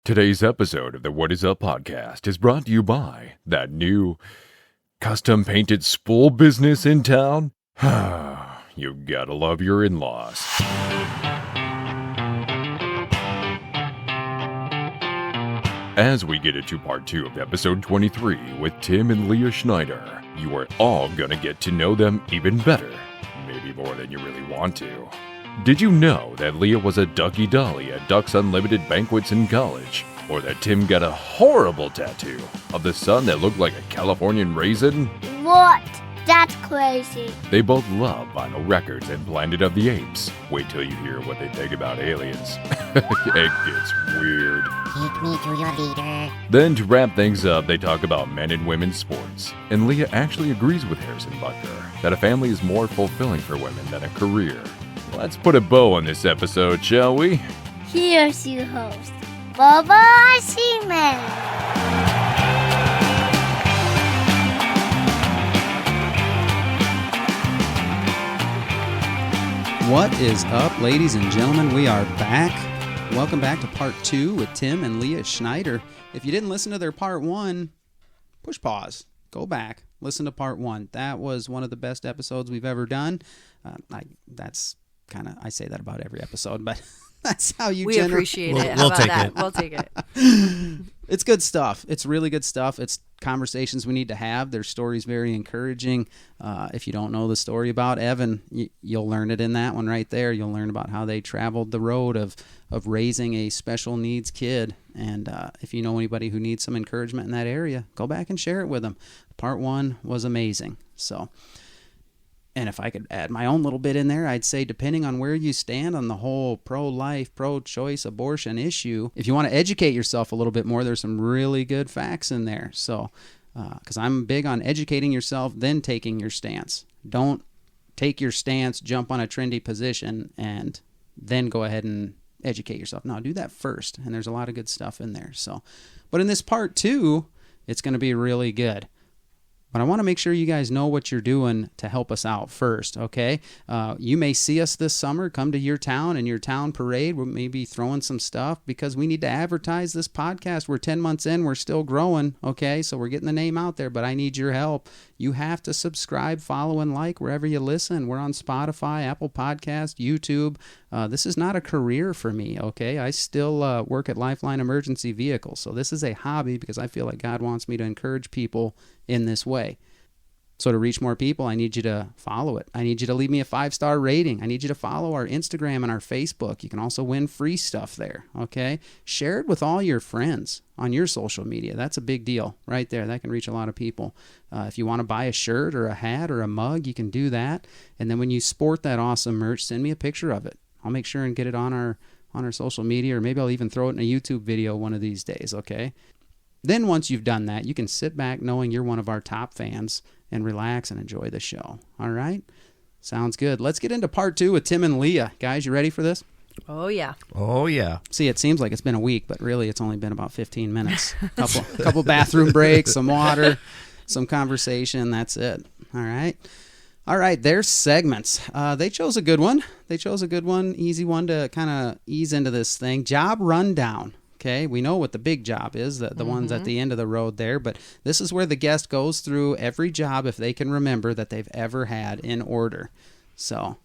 Today's episode of the What Is Up podcast is brought to you by that new custom painted spool business in town. You gotta love your in-laws. As we get into part 2 of episode 23 with Tim and Leah Schneider, you are all gonna get to know them even better. Maybe more than you really want to. Did you know that Leah was a ducky dolly at Ducks Unlimited banquets in college? Or that Tim got a horrible tattoo of the sun that looked like a Californian raisin? What? That's crazy. They both love vinyl records and Planet of the Apes. Wait till you hear what they think about aliens. It gets weird. Take me to your leader. Then to wrap things up, they talk about men and women's sports. And Leah actually agrees with Harrison Butker that a family is more fulfilling for women than a career. Let's put a bow on this episode, shall we? Here's your host, Bubba Seaman. What is up, ladies and gentlemen? We are back. Welcome back to part 2 with Tim and Leah Schneider. If you didn't listen to their part 1, push pause. Go back. Listen to part 1. That was one of the best episodes we've ever done. I say that about every episode, but that's how you We appreciate it. How about that? We'll take it. It's good stuff. It's really good stuff. It's conversations we need to have. Their story's very encouraging. If you don't know the story about Evan, you'll learn it in that one right there. You'll learn about how they traveled the road of raising a special needs kid. And if you know anybody who needs some encouragement in that area, go back and share it with them. Part 1 was amazing. And if I could add my own little bit in there, I'd say depending on where you stand on the whole pro-life, pro-choice abortion issue, if you want to educate yourself a little bit more, there's some really good facts in there. So, because I'm big on educating yourself, then taking your stance. Don't take your stance, jump on a trendy position, and then go ahead and educate yourself. No, do that first, and there's a lot of good stuff in there. So, but in this part 2, it's going to be really good. But I want to make sure you guys know what you're doing to help us out first, okay? You may see us this summer, come to your town and your town parade. We'll maybe throwing some stuff because we need to advertise this podcast. We're 10 months in. We're still growing, okay? So we're getting the name out there, but I need your help. You have to subscribe, follow, and like wherever you listen. We're on Spotify, Apple Podcasts, YouTube. This is not a career for me, okay? I still work at Lifeline Emergency Vehicles. So this is a hobby because I feel like God wants me to encourage people in this way. So to reach more people, I need you to follow it. I need you to leave me a 5-star rating. I need you to follow our Instagram and our Facebook. You can also win free stuff there, okay? Share it with all your friends on your social media. That's a big deal right there. That can reach a lot of people. If you want to buy a shirt or a hat or a mug, you can do that. And then when you sport that awesome merch, send me a picture of it. I'll make sure and get it on our social media, or maybe I'll even throw it in a YouTube video one of these days, okay? Then once you've done that, you can sit back knowing you're one of our top fans and relax and enjoy the show. All right? Sounds good. Let's get into part 2 with Tim and Leah. Guys, you ready for this? Oh, yeah. Oh, yeah. See, it seems like it's been a week, but really it's only been about 15 minutes. Couple bathroom breaks, some water, some conversation. That's it. All right? All right, their segments. They chose a good one. Easy one to kind of ease into this thing. Job rundown. Okay, we know what the big job is, the ones at the end of the road there, but this is where the guest goes through every job, if they can remember, that they've ever had in order. So,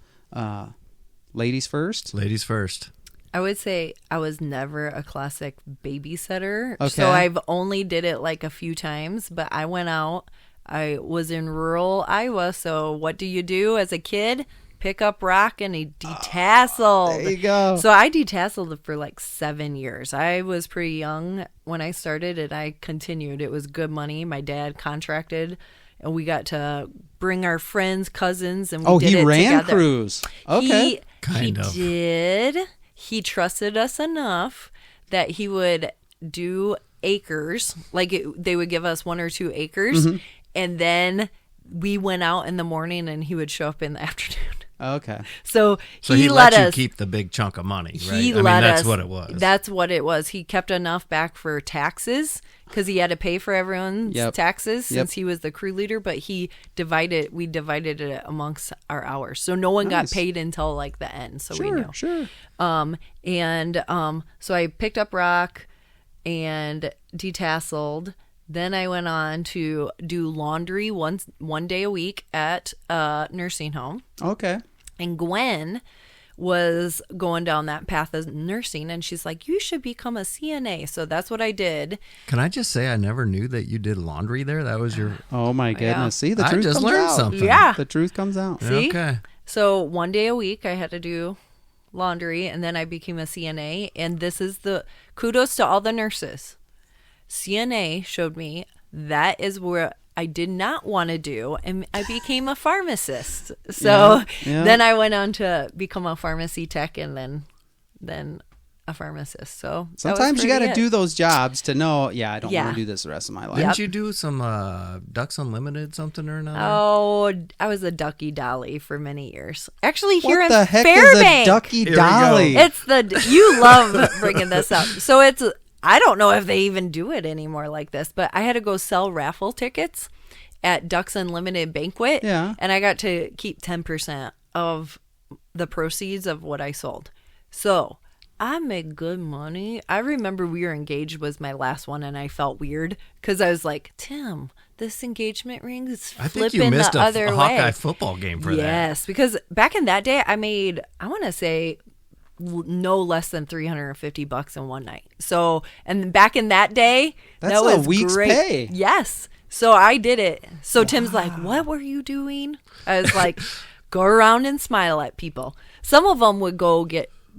ladies first? Ladies first. I would say I was never a classic babysitter. Okay. So I've only did it like a few times, but I went out. I was in rural Iowa, so what do you do as a kid? Pick up rock and he detasseled. There you go. So I detasseled for like 7 years. I was pretty young when I started and I continued. It was good money. My dad contracted and we got to bring our friends, cousins, and we did it together. Oh, he ran crews. Okay. Kind of. He did. He trusted us enough that he would do acres. Like they would give us 1 or 2 acres. Mm-hmm. And then we went out in the morning and he would show up in the afternoon. Okay. So he let you keep the big chunk of money, right? That's what it was. That's what it was. He kept enough back for taxes because he had to pay for everyone's taxes since he was the crew leader, but we divided it amongst our hours. So no one got paid until like the end. So we knew. Sure. So I picked up rock. and detasseled. Then I went on to do laundry one day a week at a nursing home. Okay. And Gwen was going down that path of nursing, and she's like, you should become a CNA. So that's what I did. Can I just say I never knew that you did laundry there? That was your... Oh, my goodness. Yeah. See, the I truth just comes learned out. something. Yeah. The truth comes out. See? Okay. So one day a week I had to do laundry, and then I became a CNA. And this is the kudos to all the nurses. CNA showed me that is where I did not want to do, and I became a pharmacist. So Yeah. then I went on to become a pharmacy tech, and then a pharmacist. So that was Sometimes you got to pretty do it. those jobs to know, I don't Yeah. want to do this the rest of my life. Didn't you do some Ducks Unlimited something or another? Oh, I was a Ducky Dolly for many years. Actually, here What in the heck Fairbanks, is a Ducky Here we Dolly? go. it's you love bringing this up. So I don't know if they even do it anymore like this, but I had to go sell raffle tickets at Ducks Unlimited Banquet. Yeah. And I got to keep 10% of the proceeds of what I sold. So I made good money. I remember We Were Engaged was my last one, and I felt weird because I was like, Tim, this engagement ring is I flipping think you missed the a other way. Hawkeye football game for that. Yes, because back in that day, I made, I want to say, no less than $350 in one night. So, and back in that day, That's that a was week's great. pay. Yes. So I did it. So Tim's like, what were you doing? I was like, go around and smile at people. Some of them would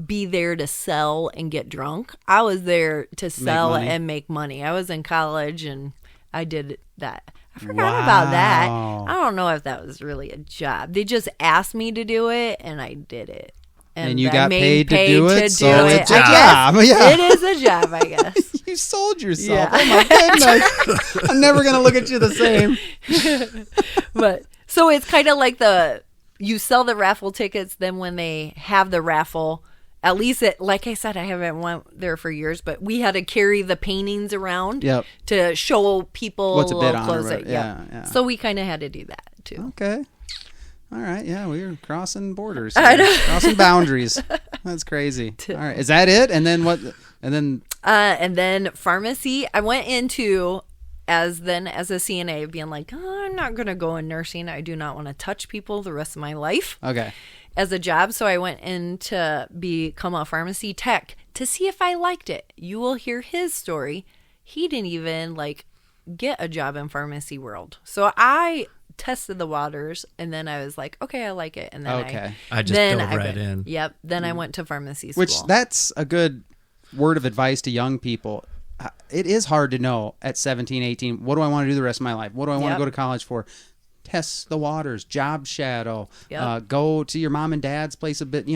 be there to sell and get drunk. I was there to sell money. and make money. I was in college and I did that. I forgot about that. Wow. I don't know if that was really a job. They just asked me to do it, and I did it. And you I got made paid to do it, so it's a I job. guess Yeah. it is a job, I guess. You sold yourself. Yeah. Oh, my goodness. I'm never going to look at you the same. But so it's kind of like you sell the raffle tickets, then when they have the raffle, at least like I said, I haven't went there for years, but we had to carry the paintings around Yep. to show people What's a bid on or close whatever. it. Yeah, yeah. So we kind of had to do that too. Okay. All right. Yeah, we were crossing borders. I here. know. Crossing boundaries. That's crazy. All right. Is that it? And then what? And then And then pharmacy, I went into as a CNA, being like, oh, I'm not going to go in nursing. I do not want to touch people the rest of my life okay. as a job. So I went in to become a pharmacy tech to see if I liked it. You will hear his story. He didn't even get a job in pharmacy world. So I tested the waters, and then I was like, okay, I like it. And then Okay. I just then dove I right went- in. Yep. Then I went to pharmacy school. Which that's a good word of advice to young people. It is hard to know at 17, 18, what do I want to do the rest of my life? What do I want Yep. to go to college for? Test the waters, job shadow, Yep. go to your mom and dad's place a bit,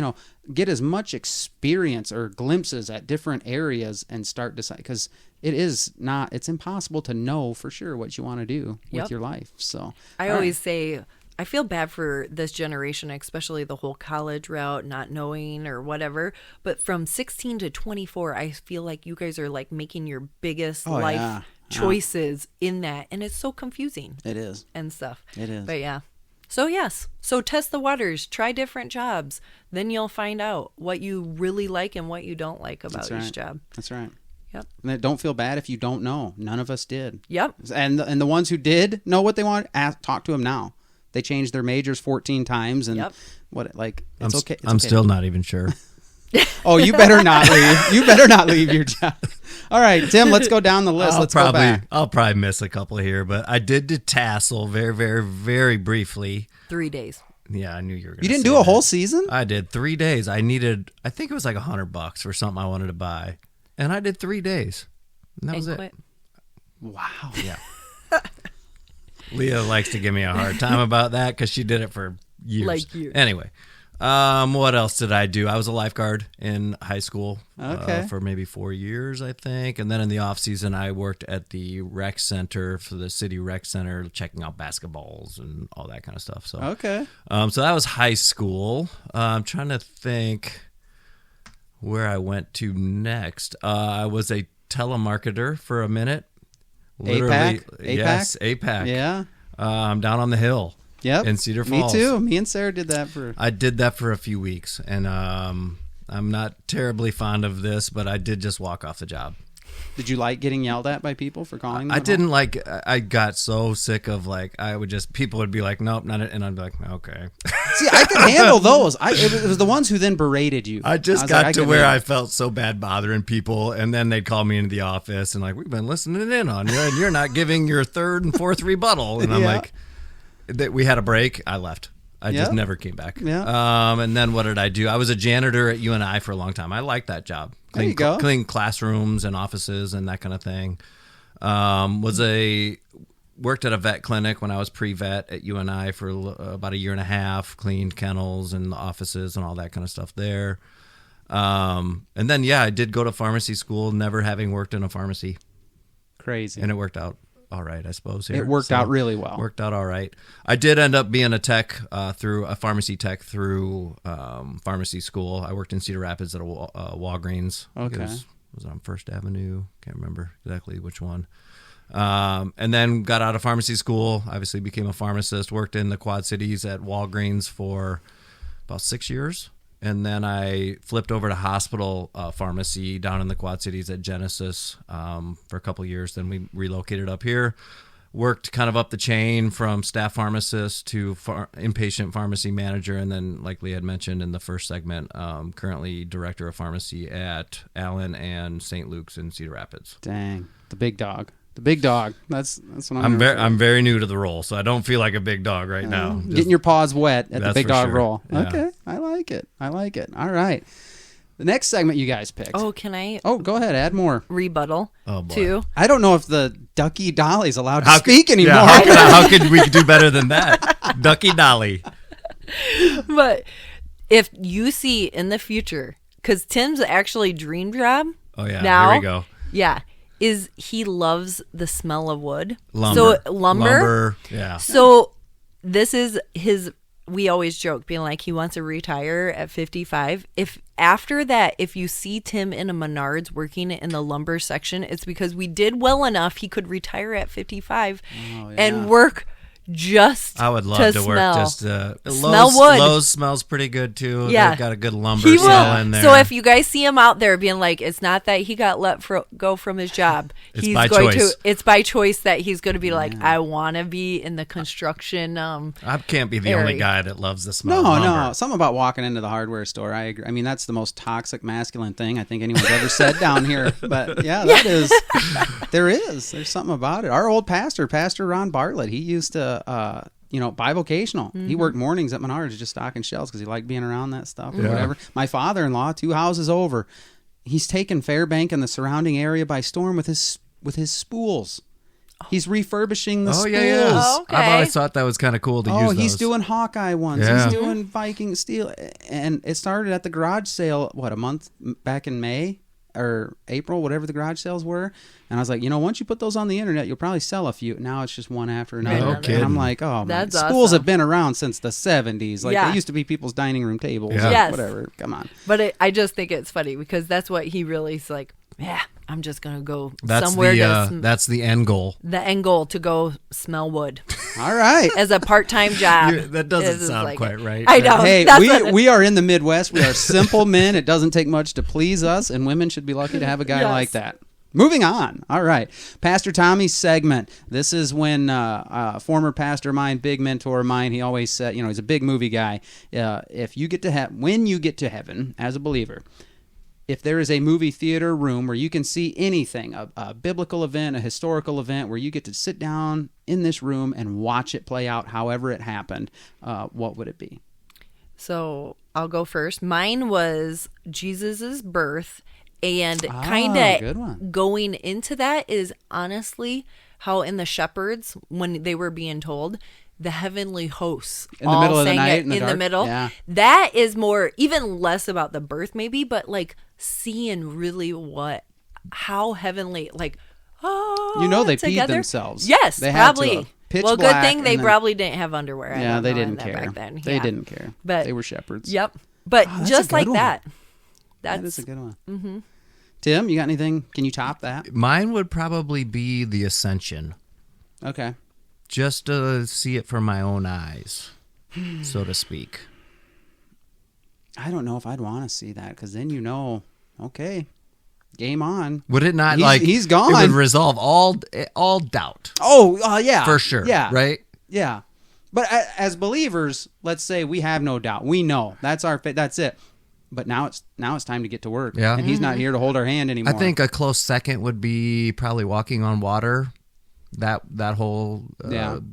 get as much experience or glimpses at different areas and start deciding, because it's impossible to know for sure what you want to do with Yep. your life. So I all right. always say I feel bad for this generation, especially the whole college route, not knowing or whatever. But from 16 to 24, I feel like you guys are making your biggest life yeah. choices in that. And it's so confusing It is. and stuff. It is. But yeah. So yes. So test the waters, try different jobs. Then you'll find out what you really like and what you don't like about That's right. each job. That's right. Yep. And then don't feel bad if you don't know. None of us did. Yep. And the ones who did know what they want, talk to them now. They changed their majors 14 times, and Yep. it's okay. It's I'm okay. still not even sure. Oh, you better not leave. You better not leave your job. All right, Tim, let's go down the list. Let's go back. I'll probably miss a couple here, but I did detassel very, very, very briefly. 3 days. Yeah, I knew you were going to You didn't do a whole season? I did 3 days. I think it was like $100 for something I wanted to buy. And I did 3 days. And that was it. quit. Wow. Yeah. Leah likes to give me a hard time about that because she did it for years. Years. Anyway, what else did I do? I was a lifeguard in high school for maybe 4 years, I think. And then in the off season, I worked at the rec center for the city rec center, checking out basketballs and all that kind of stuff. So, Okay. so that was high school. I'm trying to think where I went to next. I was a telemarketer for a minute. APAC? Yes, APAC. Yeah. Down on the hill. Yep. In Cedar Falls. Me too. Me and Sarah did that for. I did that for a few weeks, and I'm not terribly fond of this, but I did just walk off the job. Did you like getting yelled at by people for calling them? I at didn't home? like. I got so sick of people would be like, nope, not it, and I'd be like, okay. See, I could handle those. It was the ones who then berated you. I just was got like, to could where handle I felt so bad bothering people, and then they'd call me into the office and like, we've been listening in on you, and you're not giving your third and fourth rebuttal, and I'm Yeah. like, we had a break. I left. I just never came back. Yeah. And then what did I do? I was a janitor at UNI for a long time. I liked that job. There you go. Clean classrooms and offices and that kind of thing. Worked at a vet clinic when I was pre-vet at UNI for about a year and a half. Cleaned kennels and the offices and all that kind of stuff there. And then I did go to pharmacy school, never having worked in a pharmacy, Crazy. and it worked out all right, I suppose. Here. It worked out really well. Worked out all right. I did end up being a tech through a pharmacy tech through pharmacy school. I worked in Cedar Rapids at a Walgreens. Okay. It was on First Avenue. Can't remember exactly which one. And then got out of pharmacy school. Obviously became a pharmacist. Worked in the Quad Cities at Walgreens for about 6 years. And then I flipped over to hospital pharmacy down in the Quad Cities at Genesis for a couple of years. Then we relocated up here, worked kind of up the chain from staff pharmacist to inpatient pharmacy manager. And then, like Leah had mentioned in the first segment, currently director of pharmacy at Allen and St. Luke's in Cedar Rapids. Dang, the big dog. The big dog. That's what I'm very new to the role, so I don't feel like a big dog right now. Getting your paws wet at the That's big for dog sure. role. Yeah. Okay, I like it. All right. The next segment you guys picked. Oh, can I Oh, go ahead. Add more. rebuttal Oh, boy. too? I don't know if the Ducky Dolly's allowed to speak anymore. Yeah, how could we do better than that? Ducky Dolly. But if you see in the future, because Tim's actually dream job. Oh yeah, now, here we go. Yeah, is he loves the smell of wood. Lumber. So lumber. Yeah. So this is his. We always joke, being like he wants to retire at 55. If after that, if you see Tim in a Menards working in the lumber section, it's because we did well enough he could retire at 55 and work just I would love to work smell. just smell Lowe's, wood. Lowe's smells pretty good too. Yeah. They've got a good lumber He smell will. in there. So if you guys see him out there being like, it's not that he got go from his job. It's he's by going choice. to. It's by choice that he's going to be like, I want to be in the construction. I can't be the only area. guy that loves the smell. No, of lumber. no. Something about walking into the hardware store. I agree. I mean, that's the most toxic masculine thing I think anyone's ever said down here. But yeah, that is. There's something about it. Our old pastor, Pastor Ron Bartlett, he used to. Bivocational. He worked mornings at Menards just stocking shelves because he liked being around that stuff or whatever. My father-in-law, 2 houses over, he's taken Fairbank and the surrounding area by storm with his spools. He's refurbishing the spools. Yeah. Oh, okay. I've always thought that was kind of cool to use those. He's doing Hawkeye ones. Yeah. He's doing Viking steel. And it started at the garage sale, a month back in May or April, whatever the garage sales were. And I was like, once you put those on the internet, you'll probably sell a few. Now it's just one after another. No And kidding. I'm like, oh, man. That's Schools awesome. have been around since the 70s. Like, Yeah. they used to be people's dining room tables. Yeah. Or Yes. whatever. Come on. But I just think it's funny because that's what he really is like. Yeah, I'm just gonna go That's somewhere that's the end goal. the end goal to go smell wood All right. as a part-time job. That doesn't is sound like quite it. right. I know. Hey, That's what we are in the Midwest. We are simple men. It doesn't take much to please us, and women should be lucky to have a guy Yes. like that. Moving on. All right. Pastor Tommy's segment. This is when former pastor of mine, big mentor of mine, he always said, he's a big movie guy. When you get to heaven as a believer, if there is a movie theater room where you can see anything, a biblical event, a historical event, where you get to sit down in this room and watch it play out however it happened, what would it be? So I'll go first. Mine was Jesus's birth, and good kind one. of going into that is honestly how in the shepherds, when they were being told, the heavenly hosts In the all middle of the sang night, it in the dark? middle. Yeah. That is more, even less about the birth maybe, but like seeing really how heavenly, like, they peed together. themselves. Yes, They had to probably. have. Pitch Well, good black, thing they and then- probably didn't have underwear. I Yeah, don't they know didn't that care. back then. They Yeah. didn't care. But they were shepherds. Yep. But that's just a like good one. that. That That's is a good one. Mm-hmm. Tim, you got anything? Can you top that? Mine would probably be the Ascension, Okay. just to see it from my own eyes, so to speak. I don't know if I'd want to see that because then okay, game on. Would it not he's gone? It would resolve all doubt. Oh, yeah. For sure. Yeah. Right? Yeah. But as believers, let's say we have no doubt. We know. That's our faith. That's it. But now it's time to get to work. Yeah. And he's not here to hold our hand anymore. I think a close second would be probably walking on water. That whole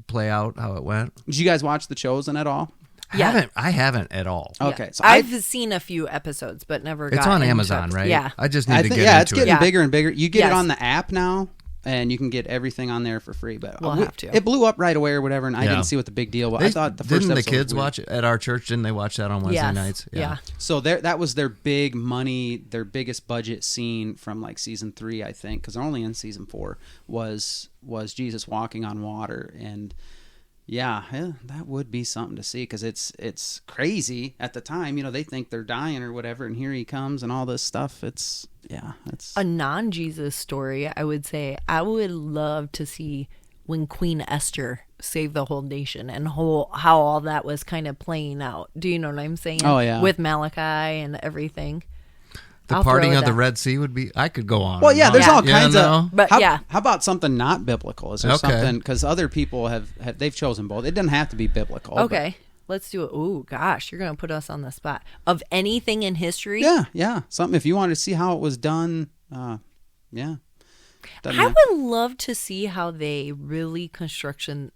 play out how it went. Did you guys watch The Chosen at all? Yeah. I haven't at all. Okay. So I've seen a few episodes, but never got It's on into Amazon, it. right? Yeah. I just need to get it's into getting it. bigger and bigger. You get it Yes. on the app now, and you can get everything on there for free. But We'll have to. It blew up right away or whatever, and I Yeah. didn't see what the big deal was. I thought the first didn't the episode was kids weird. watch it at our church? Didn't they watch that on Wednesday Yes. nights? Yeah. So that was their big money, their biggest budget scene from like season 3, I think, because they're only in season 4. Was Jesus walking on water, and yeah, that would be something to see because it's crazy at the time. They think they're dying or whatever, and here he comes and all this stuff. It's A non-Jesus story, I would say. I would love to see when Queen Esther saved the whole nation and how all that was kind of playing out. Do you know what I'm saying? Oh, yeah. With Malachi and everything. The I'll parting throw of the that. Red Sea would be. I could go on. Well, and yeah, on. there's all You kinds know? of. But how, yeah. how about something not biblical? Is there Okay. something? Because other people have they've chosen both. It doesn't have to be biblical. but- Okay, let's do it. Oh, gosh, you're going to put us on the spot. Of anything in history? Yeah. Something if you wanted to see how it was done. Yeah. Doesn't I have- would love to see how they really constructed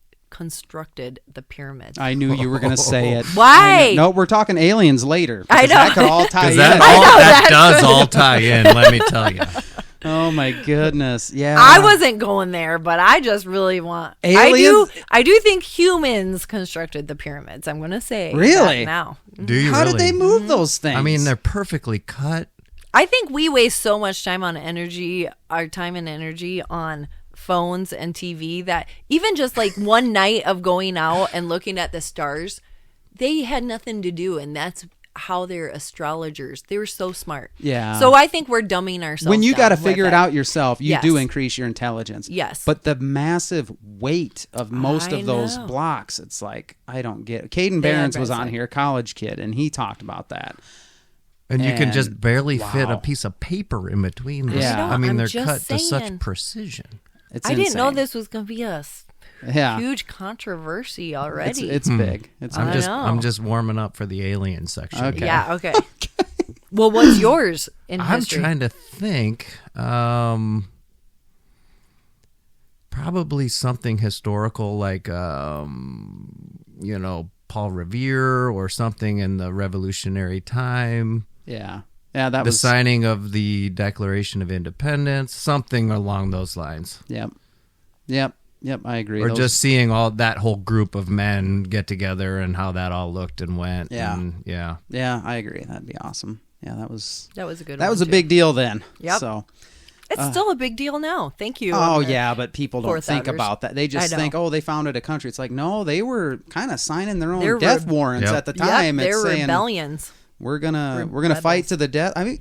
the pyramids. I knew you were going to say it. Why? No, we're talking aliens later. I because know. That could all tie in. That does all tie in. Let me tell you. Oh my goodness. Yeah. I wasn't going there, but I just really want. Aliens? I do think humans constructed the pyramids. I'm going to say Really? that now. Do you How really? did they move those things? I mean, they're perfectly cut. I think we waste so much time on our time and energy on phones and TV that even just like one night of going out and looking at the stars, they had nothing to do, and that's how they're astrologers. They were so smart. Yeah. So I think we're dumbing ourselves. when you got to figure it out yourself, you Yes. do increase your intelligence. Yes. But the massive weight of most I of those know. blocks, it's like, I don't get it. Caden They Barron's had was on Barron's here, a college kid, and he talked about that. And you can just And- barely fit a wow. piece of paper in between them. Yeah. I mean, I'm they're just cut to such saying. precision. It's I didn't know insane. this was going to be a Yeah. huge controversy already. It's big. It's I'm I big. know. I'm just warming up for the alien section. Okay. Yeah, okay. Well, what's yours in I'm history? trying to think. Probably something historical like, Paul Revere or something in the Revolutionary time. Yeah. Yeah, that The was. signing of the Declaration of Independence, something along those lines. Yep. I agree. Or Those- just seeing all that whole group of men get together and how that all looked and went. Yeah. And, yeah. Yeah, I agree. That'd be awesome. Yeah, that was That was a good that one, was a too. big deal then. Yep. So. It's still a big deal now. Thank you. Oh America. yeah, but people don't think Forefathers. about that. They just I know. think, oh, they founded a country. It's like, no, they were kind of signing their own They're death re- warrants Yep. at the Yep, time. they're It's saying rebellions. we're gonna Rebels. fight to the death. I mean,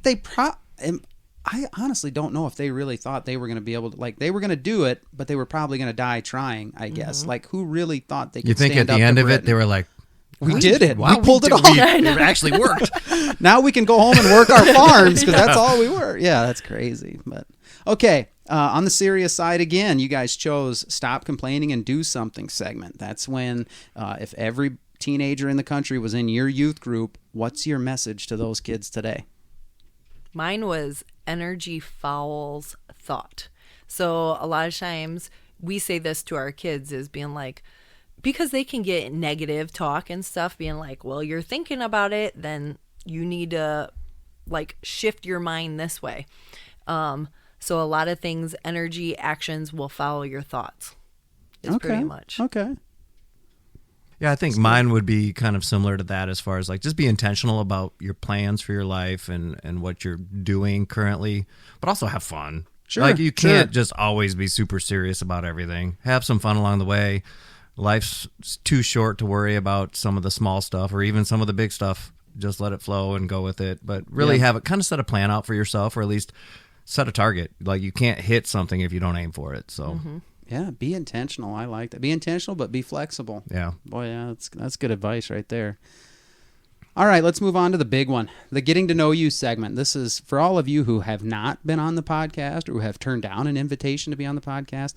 I honestly don't know if they really thought they were gonna be able to. Like, they were gonna do it, but they were probably gonna die trying. I guess. Mm-hmm. Like, who really thought they could? You think stand at up the to end of it, Britain? they were like, We did it. wow, We pulled it off. It actually worked. Now we can go home and work our farms because that's all we were. Yeah, that's crazy. But okay, on the serious side again, you guys chose Stop Complaining and Do Something segment. That's when if every teenager in the country was in your youth group, what's your message to those kids today? Mine was energy fouls thought. So a lot of times we say this to our kids is being like, because they can get negative talk and stuff, being like, well, you're thinking about it, then you need to like shift your mind this way. So a lot of things, energy actions will follow your thoughts. It's pretty much. Okay. Yeah, I think mine would be kind of similar to that as far as like just be intentional about your plans for your life and what you're doing currently, but also have fun. Sure, Like you can't sure. just always be super serious about everything. Have some fun along the way. Life's too short to worry about some of the small stuff or even some of the big stuff. Just let it flow and go with it. But really have it kind of set a plan out for yourself or at least set a target. Like you can't hit something if you don't aim for it. So Yeah, be intentional. I like that. Be intentional, but be flexible. yeah. Boy, yeah, that's good advice right there. All right, let's move on to the big one, the getting to know you segment. This is for all of you who have not been on the podcast or who have turned down an invitation to be on the podcast.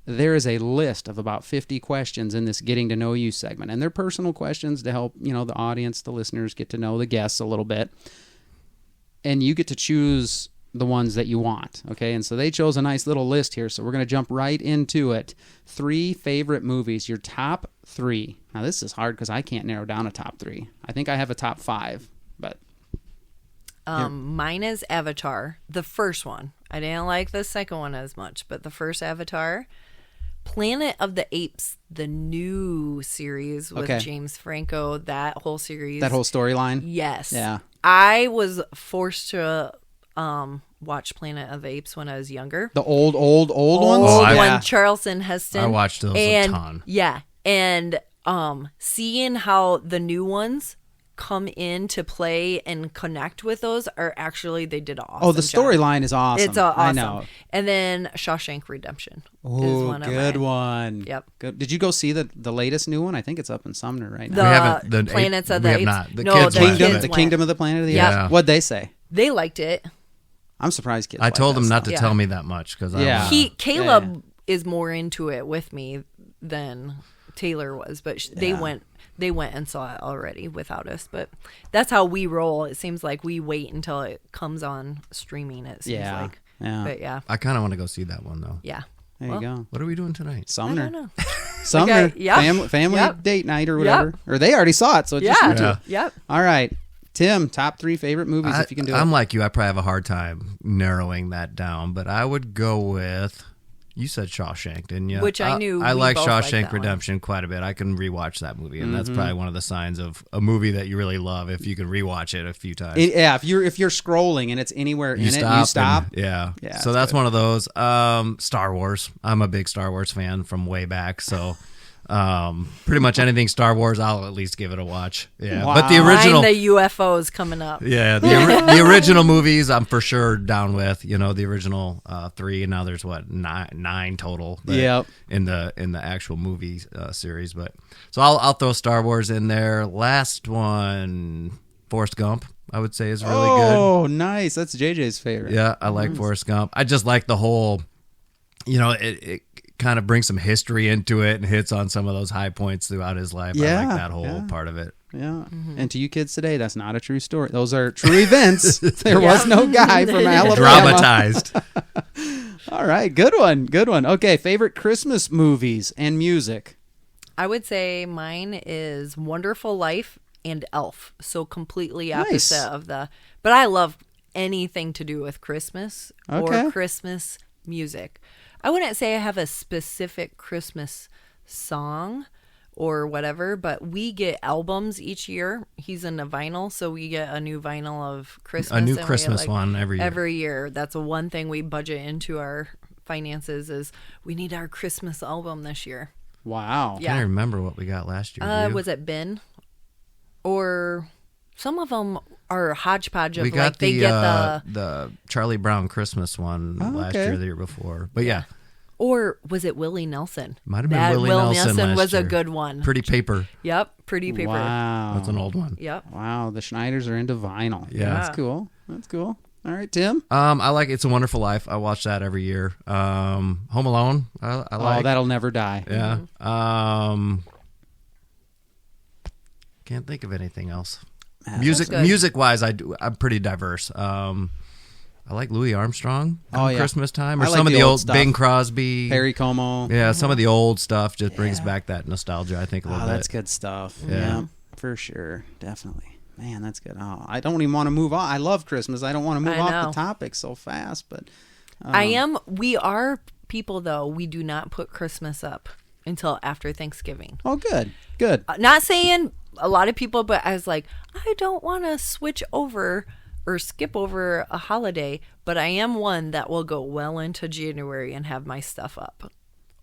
There is a list of about 50 questions in this getting to know you segment, and they're personal questions to help, the audience, the listeners get to know the guests a little bit. And you get to choose the ones that you want, okay? And so they chose a nice little list here, so we're going to jump right into it. 3 favorite movies, your top 3. Now, this is hard because I can't narrow down a top 3. I think I have a top 5, but... Mine is Avatar, the first one. I didn't like the second one as much, but the first Avatar. Planet of the Apes, the new series with James Franco, that whole series. That whole storyline? Yes. Yeah. I was forced to... watch Planet of the Apes when I was younger. The old ones? One, Charlton Heston. I watched those a ton. Yeah. And seeing how the new ones come in to play and connect with those are actually, they did an awesome the storyline is awesome. It's awesome. I know. And then Shawshank Redemption is Oh, one of good mine. one. Yep. Good. Did you go see the latest new one? I think it's up in Sumner right now. The We haven't- the Planets ape- of we the have Apes. not. The no, kids the went. kids The went. Kingdom of the Planet of the Yeah. Apes? What'd they say? They liked it. I'm surprised kids I like told that them not stuff. to tell me that much because Yeah. Caleb is more into it with me than Taylor was, but they went and saw it already without us. But that's how we roll. It seems like we wait until it comes on streaming. It seems like. Yeah. But yeah. I kind of want to go see that one though. Yeah. There you go. What are we doing tonight? Sumner. I don't know. Sumner. Okay, yep. Family Yep. date night or whatever. Yep. Or they already saw it, so it's just you two. Yeah. Yep. All right. Tim, top 3 favorite movies if you can do it. I'm like you. I probably have a hard time narrowing that down, but I would go with. You said Shawshank, didn't you? Which I knew I we like both liked Shawshank that one. Redemption quite a bit. I can rewatch that movie, and that's Mm-hmm. probably one of the signs of a movie that you really love if you can rewatch it a few times. Yeah, if you're scrolling and it's anywhere in it, you stop. Yeah. Yeah, So it's that's good. one of those. Star Wars. I'm a big Star Wars fan from way back, so pretty much anything Star Wars, I'll at least give it a watch. Yeah. Wow. But the original. Mine, the UFOs coming up. Yeah, the original movies I'm for sure down with. The original 3, and now there's nine total. Yep. In the actual movie series, but so I'll throw Star Wars in there. Last one, Forrest Gump, I would say is really good. Oh, nice. That's JJ's favorite. Yeah, I like Forrest Gump. I just like the whole. It kind of brings some history into it and hits on some of those high points throughout his life. I like that whole part of it. Yeah. And to you kids today, that's not a true story. Those are true events. There was no guy from Alabama. Dramatized. All right. Good one. Good one. Okay. Favorite Christmas movies and music. I would say mine is Wonderful Life and Elf. So completely opposite Nice. of the. But I love anything to do with Christmas Okay. or Christmas music. I wouldn't say I have a specific Christmas song or whatever, but we get albums each year. He's into vinyl, so we get a new vinyl of Christmas. A new and we get, Christmas one every year. Every year. That's the one thing we budget into our finances is we need our Christmas album this year. Wow. Yeah. I can't remember what we got last year. do you? Was it Ben? Or some of them are hodgepodge of We got like they get the Charlie Brown Christmas one last okay. year, or the year before. But yeah, or was it Willie Nelson? might have been That Willie Will Nelson last was a year. good one. Pretty Paper. Yep, Pretty Paper. Wow. That's an old one. Yep. Wow. The Schneiders are into vinyl. Yeah. That's cool. That's cool. All right, Tim. I like It's a Wonderful Life. I watch that every year. Home Alone. I like. Oh, that'll never die. Yeah. Can't think of anything else. That's good. Music wise, I'm pretty diverse. I like Louis Armstrong Oh, yeah. Christmas time, or I like some of the the old old stuff. Bing Crosby. Perry Como. Yeah, some of the old stuff just brings back that nostalgia, I think, a little Oh, bit. that's good stuff. Yeah. Yeah, for sure. Definitely. Man, that's good. Oh, I don't even want to move on. I love Christmas. I don't want to move I off know. the topic so fast, but We are people though. We do not put Christmas up until after Thanksgiving. oh, good. Good. Not saying a lot of people, but I was like, I don't want to switch over or skip over a holiday, but I am one that will go well into January and have my stuff up.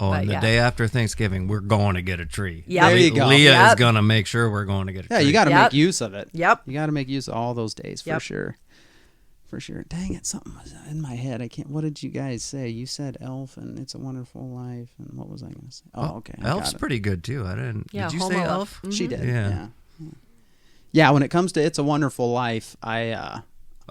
Oh, and the yeah. day after Thanksgiving, we're going to get a tree. Yep. There you go. Leah is Yep. going to make sure we're going to get a tree. Yeah, you got to Yep. make use of it. Yep. You got to make use of all those days for Yep. sure. For sure. Dang it, something was in my head. I can't. What did you guys say? You said Elf and It's a Wonderful Life, and what was I going to say? Oh, okay. I Elf's got it. pretty good, too. Yeah, Did you Home say Alone. Elf? She did. Yeah. Yeah. Yeah, when it comes to It's a Wonderful Life,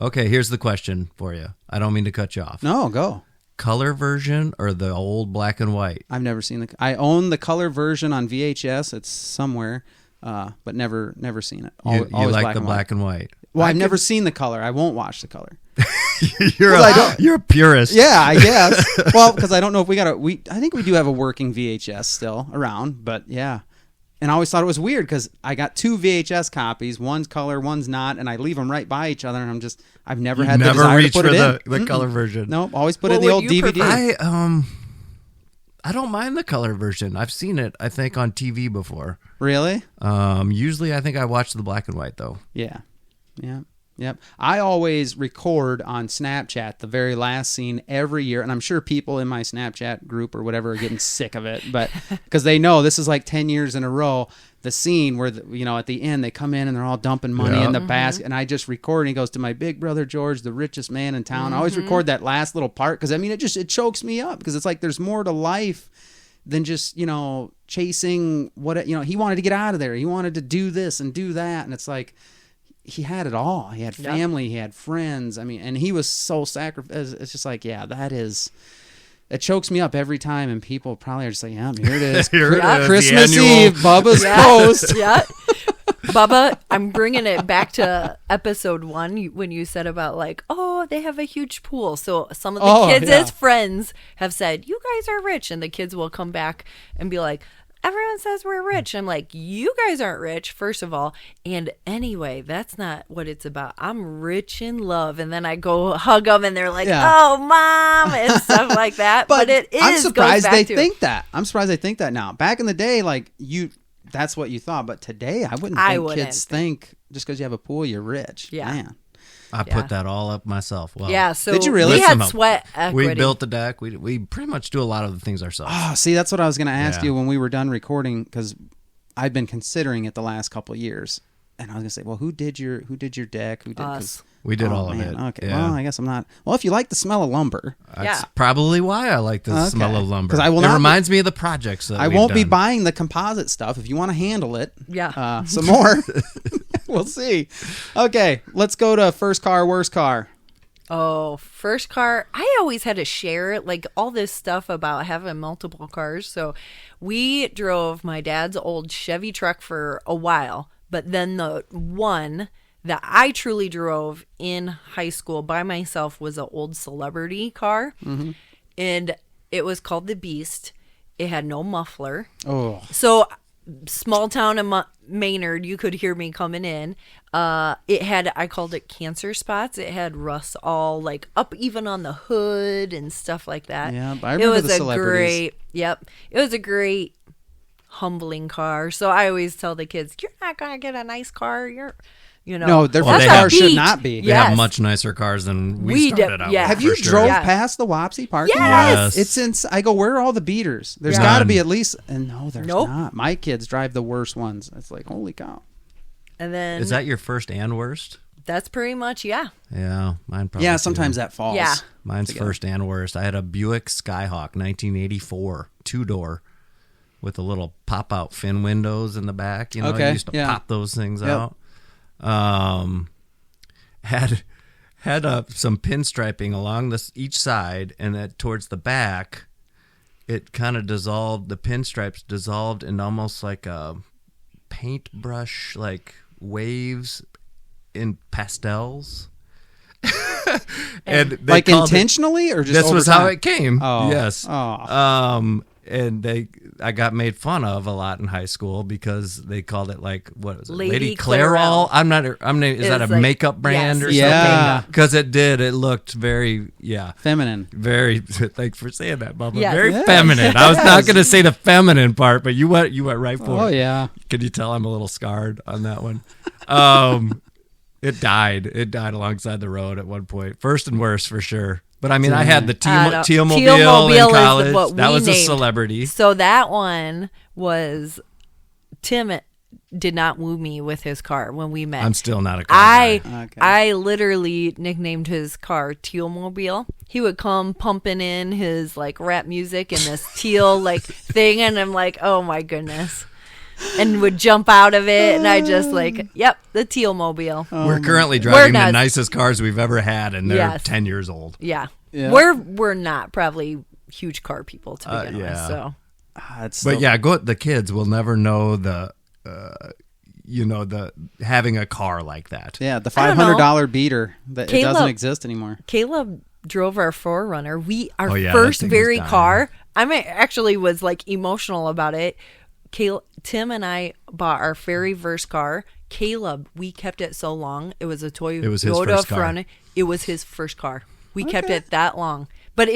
Okay, here's the question for you. I don't mean to cut you off. No, go. Color version or the old black and white? I've never seen I own the color version on VHS. It's somewhere, but never seen it. You Always like the black and white? Well, I've never seen the color. I won't watch the color. You're a purist. Yeah, I guess. Well, because I don't know if I think we do have a working VHS still around, but yeah. And I always thought it was weird because I got 2 VHS copies. One's color, one's not, and I leave them right by each other. And I've never had the desire reached to put for it in. the color version. Nope, always put it in the old DVD. I don't mind the color version. I've seen it, I think, on TV before. Really? Usually, I think I watch the black and white though. Yeah. Yep. I always record on Snapchat the very last scene every year, and I'm sure people in my Snapchat group or whatever are getting sick of it, but because they know this is like 10 years in a row, the scene where at the end they come in and they're all dumping money in the basket, and I just record, and he goes, to my big brother George, the richest man in town. I always record that last little part because it chokes me up because it's like there's more to life than just chasing what he wanted to get out of there. He wanted to do this and do that, and it's like he had it all. He had family, he had friends. And he was so sacrificed. It's just like, it chokes me up every time, and people probably are just like, yeah, here it is. Christmas Eve, Bubba's post. Yeah. Bubba, I'm bringing it back to episode 1 when you said about like, oh, they have a huge pool. So some of the kids as friends have said, you guys are rich. And the kids will come back and be like, everyone says we're rich. I'm like, you guys aren't rich, first of all. And anyway, that's not what it's about. I'm rich in love. And then I go hug them and they're like, oh, Mom, and stuff like that. But it is. I'm surprised they think that. I'm surprised they think that now. Back in the day, that's what you thought. But today, I wouldn't think kids think just because you have a pool, you're rich. Yeah. Man. I put that all up myself. Wow. Yeah, so did you really? We had sweat equity. We built the deck. We pretty much do a lot of the things ourselves. Oh, see, that's what I was going to ask you when we were done recording, because I've been considering it the last couple of years, and I was going to say, well, who did your deck? Who did us? We did all of it. Okay, well, I guess I'm not. Well, if you like the smell of lumber, that's probably why I like the smell of lumber. Because it reminds me of the projects that I won't be buying the composite stuff. If you want to handle it, some more. We'll see. Okay, let's go to first car, worst car. Oh, first car. I always had to share like all this stuff about having multiple cars. So we drove my dad's old Chevy truck for a while, but then the one that I truly drove in high school by myself was an old Celebrity car, and it was called the Beast. It had no muffler. Oh, so small town in Maynard, you could hear me coming in. It had, I called it cancer spots. It had rust all like up even on the hood and stuff like that. Yeah, I remember the Celebrities. It was a great humbling car. So I always tell the kids, you're not going to get a nice car. No, their first car should not be. They have much nicer cars than we started out with. Have you drove past the Wapsie parking lot? Yes. It's I go, where are all the beaters? There's got to be at least, and no, there's not. My kids drive the worst ones. It's like, holy cow. And then, is that your first and worst? That's pretty much, Yeah, mine probably. Yeah, sometimes that falls. Yeah. Mine's first and worst. I had a Buick Skyhawk 1984 2-door with the little pop-out fin windows in the back. You used to pop those things out. Had some pinstriping along each side, and that towards the back, it kind of dissolved. The pinstripes dissolved in almost like a paintbrush, like waves in pastels. And they like intentionally, or just this over was time? how it came. Oh. Yes. Oh. And I got made fun of a lot in high school because they called it like, what was it? Lady Clairol. Is that a like, makeup brand or something? Yeah. Because it looked very, feminine. Very, thanks for saying that, Bubba. Yes. Very feminine. I was not going to say the feminine part, but you went right for it. Oh, yeah. Can you tell I'm a little scarred on that one? It died. It died alongside the road at one point. First and worst for sure. But I mean, I had the Teal-mobile in college. That was a Celebrity. So that one was, Tim did not woo me with his car when we met. I'm still not a car guy. Okay. I literally nicknamed his car Teal-mobile. He would come pumping in his like rap music and this teal like thing, and I'm like, oh my goodness. and would jump out of it. And I just like, yep, the teal mobile. We're currently driving the nicest cars we've ever had, and they're 10 years old. Yeah. Yeah. We're not probably huge car people to begin with. So. The kids will never know the having a car like that. Yeah, the $500 beater that it doesn't exist anymore. Caleb drove our 4Runner. Our that first thing very was car. I actually was like emotional about it. Tim and I bought our very first car. Caleb, we kept it so long. It was a Toyota. It was his first car. It was his first car. We kept it that long. But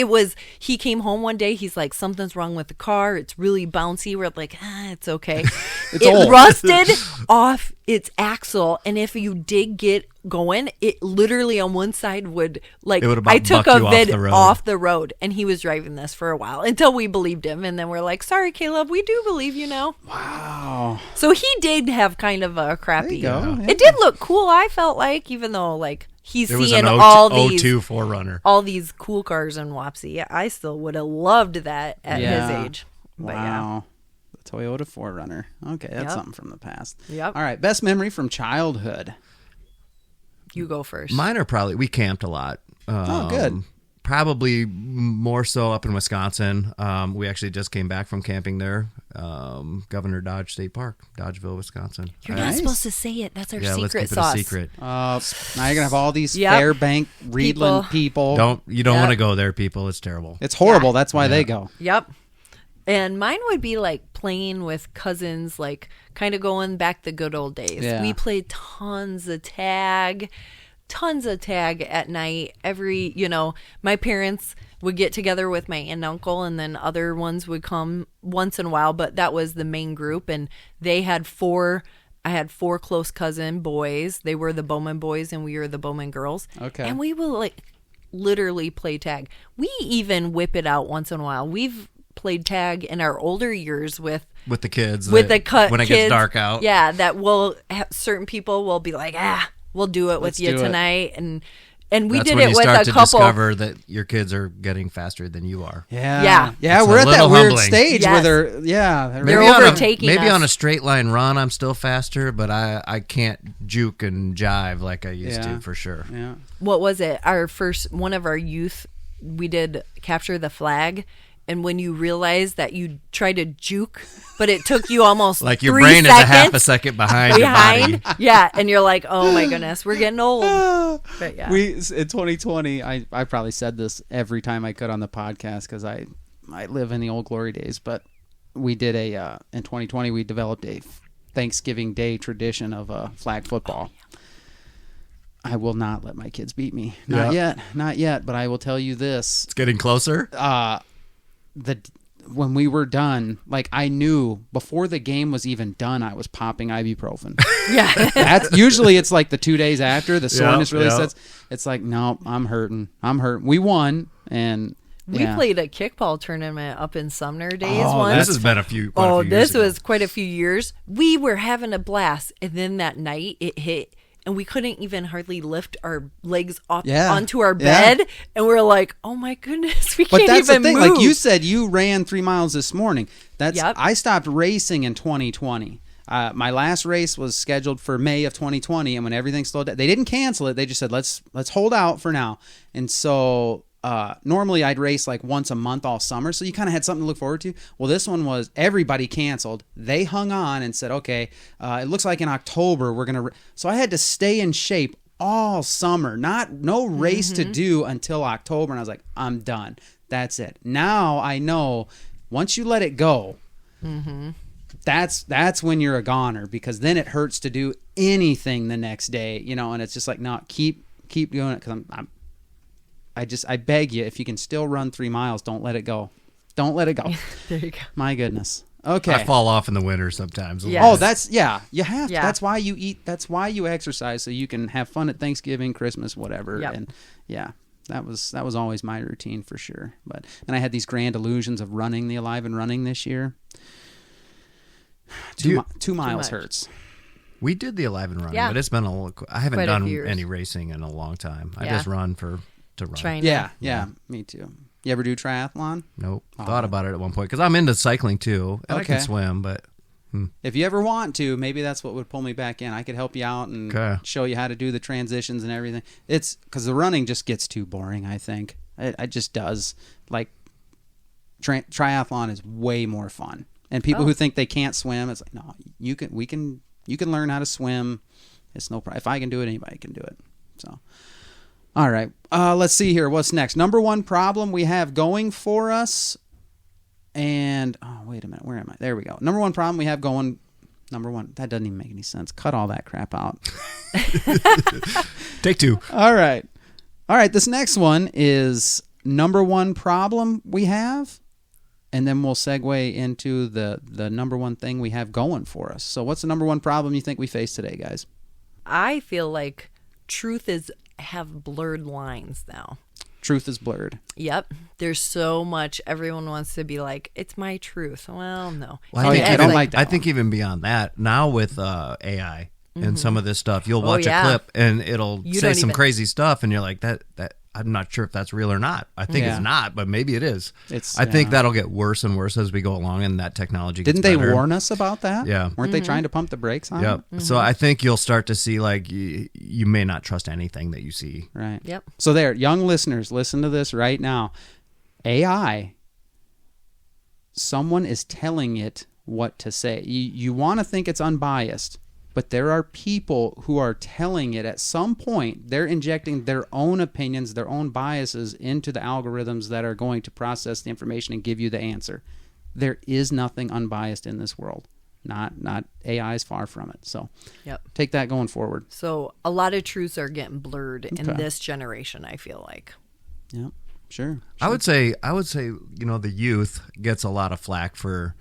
he came home one day. He's like, something's wrong with the car. It's really bouncy. We're like, it's okay. It rusted off its axle. And if you did get going, it literally on one side would like, I took a vid off the road. And he was driving this for a while until we believed him. And then we're like, sorry, Caleb, we do believe you now. Wow. So he did have kind of a crappy. There you go. Yeah. It did look cool, I felt like, even though like, he's seeing all these 02 4Runner. All these cool cars in Wapsie. I still would have loved that at his age. But wow. The Toyota 4Runner. Okay, that's something from the past. Yep. All right, best memory from childhood. You go first. Mine are probably, we camped a lot. Good. Probably more so up in Wisconsin. We actually just came back from camping there. Governor Dodge State Park, Dodgeville, Wisconsin. You're not supposed to say it. That's our secret let's keep sauce. It a secret. Now you're gonna have all these Fairbank, Reedland people. You don't want to go there, people. It's terrible. It's horrible. That's why they go. Yep. And mine would be like playing with cousins, like kind of going back the good old days. Yeah. We played tons of tag at night. My parents would get together with my aunt and uncle, and then other ones would come once in a while, but that was the main group. And I had four close cousin boys. They were the Bowman boys and we were the Bowman girls. Okay. And we will like literally play tag. We even whip it out once in a while. We've played tag in our older years with the kids. When it kids, gets dark out. Yeah, that certain people will be like, we'll do it with you tonight. And we did it with a couple. That's when you start to discover that your kids are getting faster than you are. Yeah. It's we're at that weird humbling. stage where they're overtaking us. Maybe on a straight line run, I'm still faster, but I can't juke and jive like I used to, for sure. Yeah. What was it? One of our youth, we did capture the flag. And when you realize that you try to juke, but it took you almost like your 3 brain seconds is a half a second behind your body. Yeah, and you're like, oh my goodness, we're getting old. But yeah. In 2020, I probably said this every time I could on the podcast because I live in the old glory days. But we did in 2020 we developed a Thanksgiving Day tradition of flag football. I will not let my kids beat me. Not yet. But I will tell you this: it's getting closer. When we were done, like I knew before the game was even done, I was popping ibuprofen. Yeah. That's usually it's like the 2 days after the soreness really sets. It's like, no, I'm hurting. We won, and we played a kickball tournament up in Sumner days once. This has been quite a few years this ago. was quite a few years. We were having a blast, and then that night it hit. And we couldn't even hardly lift our legs up onto our bed. And we're like, oh my goodness, we can't even move. But that's the thing. Like you said, you ran 3 miles this morning. I stopped racing in 2020. My last race was scheduled for May of 2020. And when everything slowed down, they didn't cancel it. They just said, let's hold out for now. And so normally I'd race like once a month all summer, so you kind of had something to look forward to. Well, this one was everybody canceled. They hung on and said, okay, it looks like in October we're going to so I had to stay in shape all summer, no race to do until October. And I was like, I'm done. That's it. Now I know once you let it go, that's when you're a goner, because then it hurts to do anything the next day, and it's just like, no, keep doing it, because I beg you, if you can still run 3 miles, don't let it go. Don't let it go. There you go. My goodness. Okay. I fall off in the winter sometimes. Yes. Oh, you have to. Yeah. That's why you eat. That's why you exercise, so you can have fun at Thanksgiving, Christmas, whatever. Yep. And that was always my routine for sure. And I had these grand illusions of running the Alive and Running this year. 2 miles hurts. We did the Alive and Running, but it's been I haven't done any racing in a long time. I just run to run. Trying yeah, me too. You ever do triathlon? Nope. Thought about it at one point because I'm into cycling too, and I can swim, but If you ever want to, maybe that's what would pull me back in. I could help you out and show you how to do the transitions and everything. It's because the running just gets too boring, I think. It just does. Like, triathlon is way more fun. And people who think they can't swim, it's like, no, you can learn how to swim. It's no problem. If I can do it, anybody can do it. So, all right. Let's see here. What's next? Number one problem we have going for us. And, oh, wait a minute. Where am I? There we go. Number one problem we have going. Number one. That doesn't even make any sense. Cut all that crap out. Take two. All right. This next one is number one problem we have. And then we'll segue into the number one thing we have going for us. So what's the number one problem you think we face today, guys? I feel like truth have blurred lines now. Truth is blurred. Yep. There's so much. Everyone wants to be like, it's my truth. Well, no. Well, I don't like that. I think even beyond that, now with AI and some of this stuff, you'll watch a clip and it'll say some crazy stuff, and you're like, that I'm not sure if that's real or not. I think it's not, but maybe it is. I think that'll get worse and worse as we go along, and that technology gets better. Didn't they warn us about that? Yeah. Weren't they trying to pump the brakes on it? Mm-hmm. So I think you'll start to see, like, you may not trust anything that you see. Right. Yep. So there, young listeners, listen to this right now. AI, someone is telling it what to say. You want to think it's unbiased, but there are people who are telling it at some point, they're injecting their own opinions, their own biases into the algorithms that are going to process the information and give you the answer. There is nothing unbiased in this world. Not AI is far from it. So take that going forward. So a lot of truths are getting blurred in this generation, I feel like. Yep. Sure. I would say, the youth gets a lot of flack for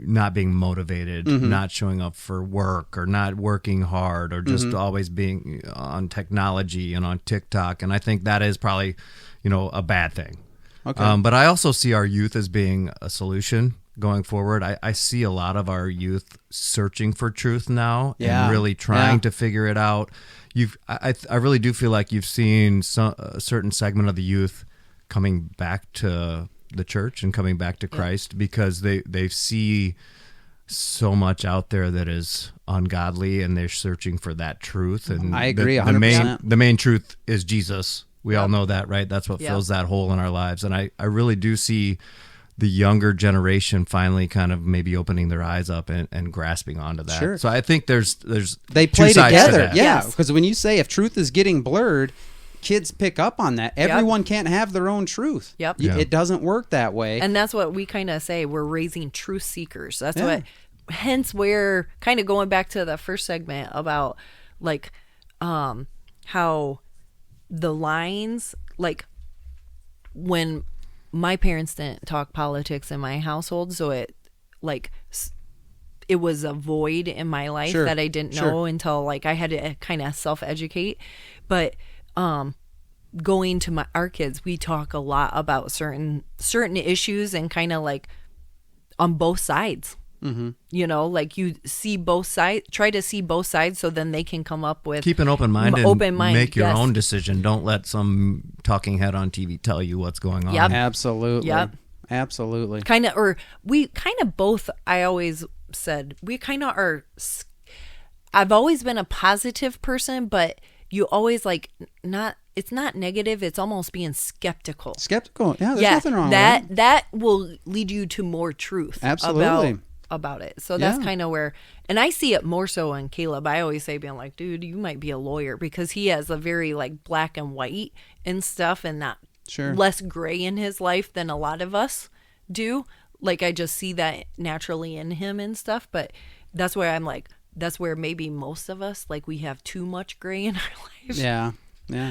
not being motivated, not showing up for work, or not working hard, or just always being on technology and on TikTok. And I think that is probably, a bad thing. Okay. But I also see our youth as being a solution going forward. I see a lot of our youth searching for truth now and really trying to figure it out. I really do feel like you've seen a certain segment of the youth coming back to the church and coming back to Christ because they see so much out there that is ungodly, and they're searching for that truth. And I agree 100%. The main truth is Jesus. We all know that, right? That's what fills that hole in our lives. And I really do see the younger generation finally kind of maybe opening their eyes up and grasping onto that. Sure. So I think there's they play together. To yeah, because when you say if truth is getting blurred, kids pick up on that. Everyone can't have their own truth. Yep. It doesn't work that way. And that's what we kind of say. We're raising truth seekers. That's what, hence we're kind of going back to the first segment about like how the lines, like when my parents didn't talk politics in my household, so it was a void in my life that I didn't know until like I had to kind of self-educate. But going to our kids, we talk a lot about certain issues and kind of like on both sides. Like you see both sides, try to see both sides, so then they can come up with keep an open mind and make your own decision. Don't let some talking head on TV tell you what's going on. Absolutely. Absolutely. Kind of, or we kind of both. I always said we kind of are. I've always been a positive person, but you always like not. It's not negative. It's almost being skeptical. Skeptical. Yeah, there's nothing wrong with that. That will lead you to more truth. Absolutely. About it. So that's kind of where, and I see it more so in Caleb. I always say, being like, dude, you might be a lawyer, because he has a very like black and white and stuff, and not less gray in his life than a lot of us do. Like I just see that naturally in him and stuff. But that's where I'm like, that's where maybe most of us, like, we have too much gray in our life. Yeah.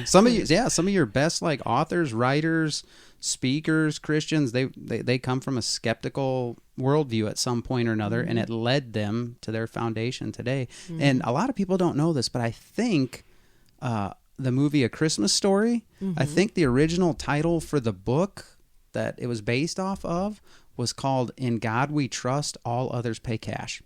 Some of your best like authors, writers, speakers, Christians, they come from a skeptical worldview at some point or another, and it led them to their foundation today. And a lot of people don't know this, but I think the movie A Christmas Story, I think the original title for the book that it was based off of was called In God We Trust, All Others Pay Cash.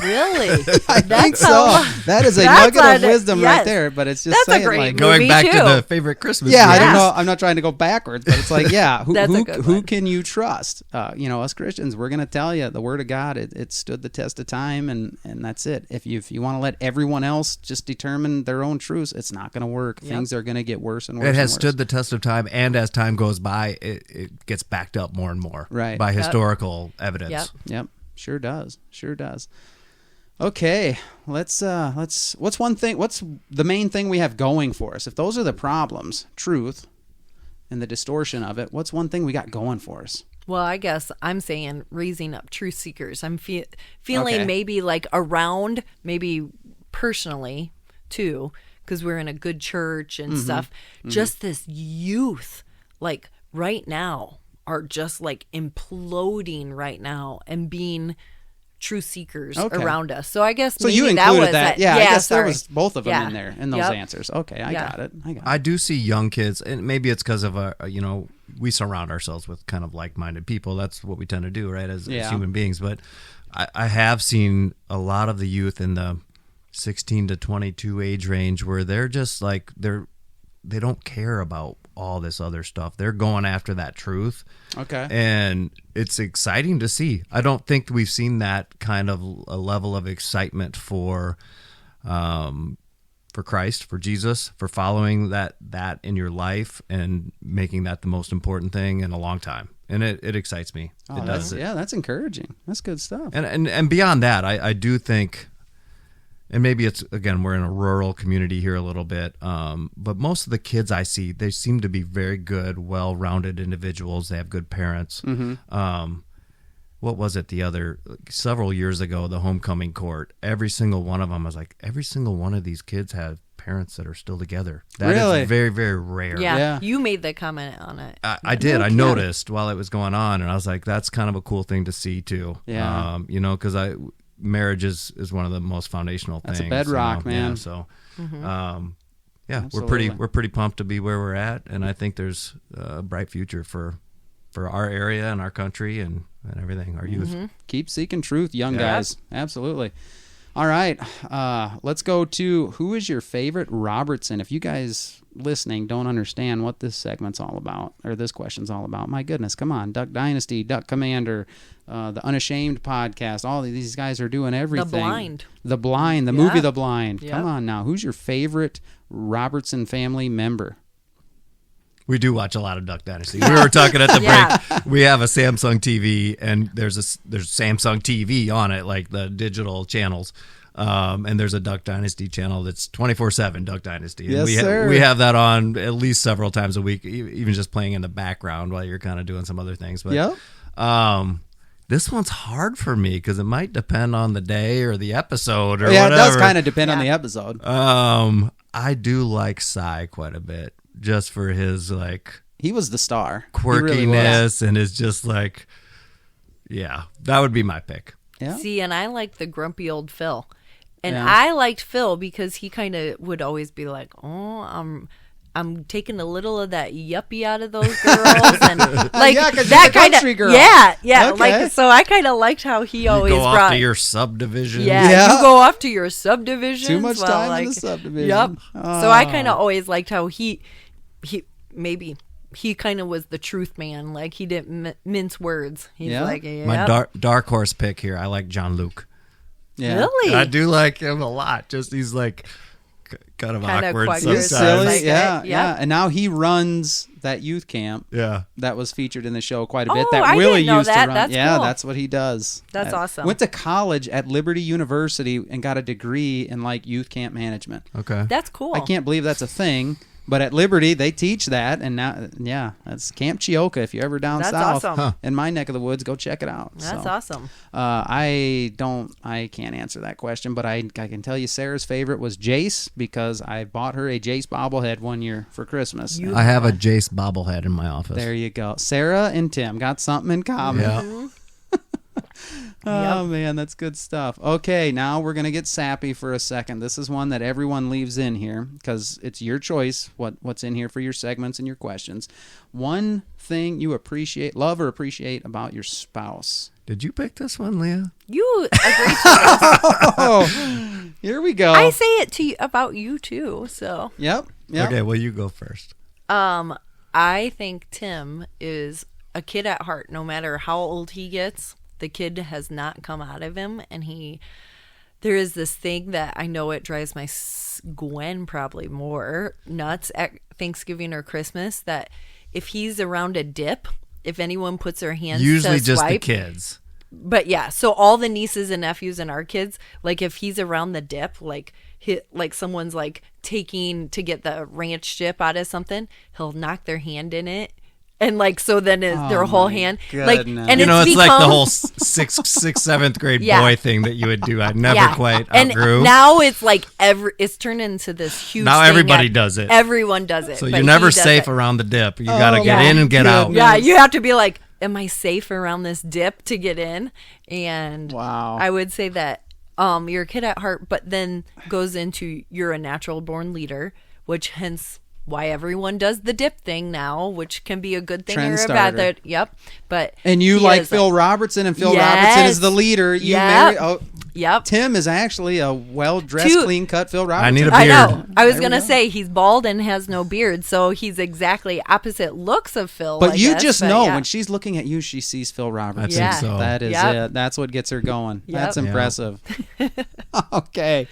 Really? I think so. That is a nugget of wisdom right there. But it's just that's saying, a great like, going back too. to the favorite Christmas. yeah, I movies. don't know. I'm not trying to go backwards, but it's like, yeah, That's who can you trust? Us Christians, we're going to tell you the Word of God. It stood the test of time, and that's it. If you want to let everyone else just determine their own truths, it's not going to work. Yep. Things are going to get worse and worse. It has and worse. stood the test of time, and as time goes by, it gets backed up more and more Right. by historical evidence. Yep. Yep, sure does. Okay, let's what's one thing, what's the main thing we have going for us? If those are the problems, truth and the distortion of it, what's one thing we got going for us? Well, I guess I'm saying raising up truth seekers. I'm feeling Okay. maybe like around, maybe personally too, because we're in a good church and stuff. Just this youth, like right now, are just like imploding right now and being truth seekers Okay. around us. So I guess So maybe you that included was that. it. Yeah, I guess there sorry. was both of them Yeah. in there in those Yep. answers. Okay, I Yeah. got it. I do see young kids, and maybe it's because of we surround ourselves with kind of like-minded people. That's what we tend to do, right, as human beings. But I have seen a lot of the youth in the 16 to 22 age range where they're just like they don't care about all this other stuff. They're going after that truth. Okay. And it's exciting to see. I don't think we've seen that kind of a level of excitement for Christ, for Jesus, for following that in your life and making that the most important thing in a long time. And it excites me. Oh, It does. that's encouraging. That's good stuff. And beyond that, I do think, and maybe it's, again, we're in a rural community here a little bit, but most of the kids I see, they seem to be very good, well-rounded individuals. They have good parents. What was it several years ago, the homecoming court, every single one of them, I was like, every single one of these kids have parents that are still together. That Really? is very, very rare. Yeah, you made the comment on it. I did. I noticed while it was going on, and I was like, that's kind of a cool thing to see too. Yeah. Because marriage is one of the most foundational things. That's a bedrock, man. Yeah, so, Absolutely. we're pretty pumped to be where we're at, and I think there's a bright future for our area and our country and everything, our youth. Keep seeking truth, young guys. Absolutely. All right, let's go to who is your favorite Robertson? If you guys listening don't understand what this segment's all about, or this question's all about, my goodness, come on. Duck Dynasty, Duck Commander, the Unashamed podcast, all these guys are doing everything. The Blind, the movie The Blind. Yep. Come on now. Who's your favorite Robertson family member? We do watch a lot of Duck Dynasty. We were talking at the break. We have a Samsung TV, and there's Samsung TV on it, like the digital channels. And there's a Duck Dynasty channel that's 24/7 Duck Dynasty. And Yes, sir. we have that on at least several times a week, even just playing in the background while you're kind of doing some other things. But this one's hard for me because it might depend on the day or the episode or whatever. It does kind of depend on the episode. I do like Cy quite a bit, just for his like He was the star. quirkiness, He really was. and is just like, yeah, that would be my pick. Yeah. See, and I like the grumpy old Phil. And Yeah. I liked Phil because he kind of would always be like, "Oh, I'm taking a little of that yuppie out of those girls," and like Yeah, 'cause that he's a kind country of girl. yeah. Okay. Like so, I kind of liked how he always You go brought off to your subdivision. Yeah. you go off to your subdivisions. Too much well, time like, in the subdivision. Yep. Oh. So I kind of always liked how he maybe. He kind of was the truth man. Like, he didn't mince words. He's Yeah. like, My dark horse pick here, I like John Luke. Yeah. Really? I do like him a lot. Just he's like kind of Kinda awkward quirky. sometimes. He's silly. Like Yeah, it. yeah. Yep. And now he runs that youth camp Yeah. that was featured in the show quite a bit. Oh, That I Willie didn't know used that. to run. That's yeah, cool. that's what he does. That's awesome. Went to college at Liberty University and got a degree in like youth camp management. Okay. That's cool. I can't believe that's a thing. But at Liberty, they teach that, and now, yeah, that's Camp Chioka. If you're ever down That's south awesome. in my neck of the woods, go check it out. That's So, awesome. I can't answer that question, but I can tell you Sarah's favorite was Jace because I bought her a Jace bobblehead one year for Christmas. I have a Jace bobblehead in my office. There you go. Sarah and Tim got something in common. Yeah. Oh, man, that's good stuff. Okay, now we're going to get sappy for a second. This is one that everyone leaves in here because it's your choice what's in here for your segments and your questions. One thing you love or appreciate about your spouse. Did you pick this one, Leah? You agreed to this. Oh, here we go. I say it to you about you too. So Yep. Okay, well, you go first. I think Tim is a kid at heart. No matter how old he gets, the kid has not come out of him, and there is this thing that I know it drives my Gwen probably more nuts at Thanksgiving or Christmas, that if he's around a dip, if anyone puts their hands Usually to just swipe, the kids. But yeah, so all the nieces and nephews and our kids, like if he's around the dip, like someone's like taking to get the ranch dip out of something, he'll knock their hand in it. And like, so then their whole hand, like, and it's like the whole sixth, seventh grade boy thing that you would do. I never quite outgrew. And now it's like it's turned into this huge. Now thing everybody that does it. Everyone does it. So but you're never he does safe it. around the dip. You got to get in and get out. Yeah, you have to be like, am I safe around this dip to get in? And wow, I would say that you're a kid at heart, but then goes into you're a natural born leader, which hence why everyone does the dip thing now, which can be a good thing or a bad thing. Yep. And you like Phil Robertson, and Phil Robertson is the leader. You marry. Yep. Tim is actually a well-dressed, clean-cut Phil Robertson. I need a beard. I know. I was going to say he's bald and has no beard, so he's exactly opposite looks of Phil. But you just know when she's looking at you, she sees Phil Robertson. I think so. That is it. That's what gets her going. Yep. That's impressive. Okay.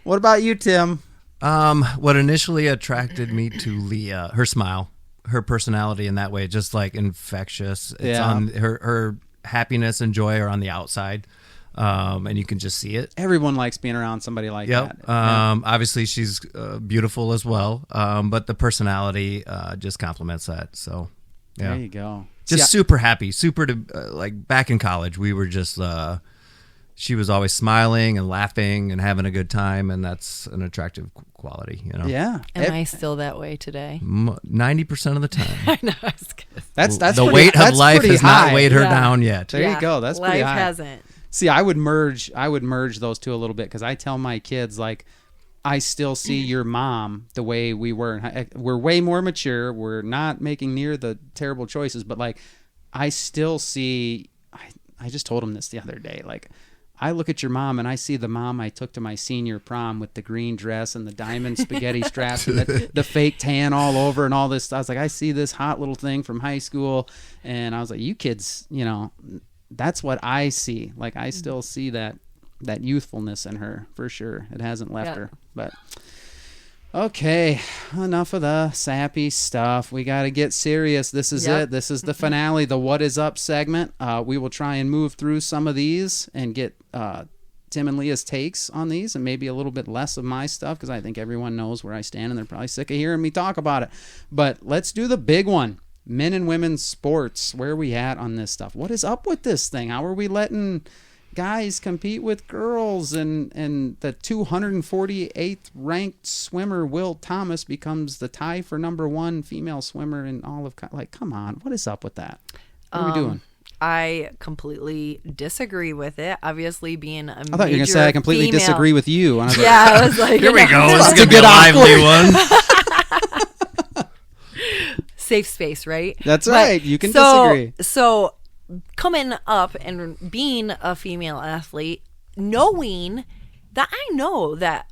What about you, Tim? What initially attracted me to Leah, her smile, her personality in that way, just like infectious. It's on her happiness and joy are on the outside. And you can just see it. Everyone likes being around somebody like that. Obviously she's beautiful as well. But the personality just complements that. So yeah. There you go. Just super happy, like back in college, we were just, she was always smiling and laughing and having a good time, and that's an attractive quality, you know. Yeah. Am I still that way today? 90% of the time. I know. I was kidding. That's the weight of life has not weighed her down yet. There you go. That's pretty high. Life hasn't. See, I would merge those two a little bit, because I tell my kids, like, I still see your mom the way we were. We're way more mature. We're not making near the terrible choices, but like, I still see. I just told him this the other day. Like, I look at your mom and I see the mom I took to my senior prom with the green dress and the diamond spaghetti straps and the fake tan all over and all this. I was like, I see this hot little thing from high school, and I was like, you kids, you know, that's what I see. Like, I still see that youthfulness in her for sure. It hasn't left her. But okay, enough of the sappy stuff. We got to get serious. This is it. This is the finale, the What Is Up segment. We will try and move through some of these and get Tim and Leah's takes on these, and maybe a little bit less of my stuff, because I think everyone knows where I stand and they're probably sick of hearing me talk about it. But let's do the big one. Men and women's sports. Where are we at on this stuff? What is up with this thing? How are we letting guys compete with girls, and the 248th ranked swimmer Will Thomas becomes the tie for number one female swimmer in all of, like, come on, what is up with that? What are we doing? I completely disagree with it. Obviously, being a I thought you were going to say I completely disagree with you. And I was I was like, here we go. This This is going to be a lively one. Safe space, right? That's right. You can disagree. So coming up and being a female athlete, knowing that I know that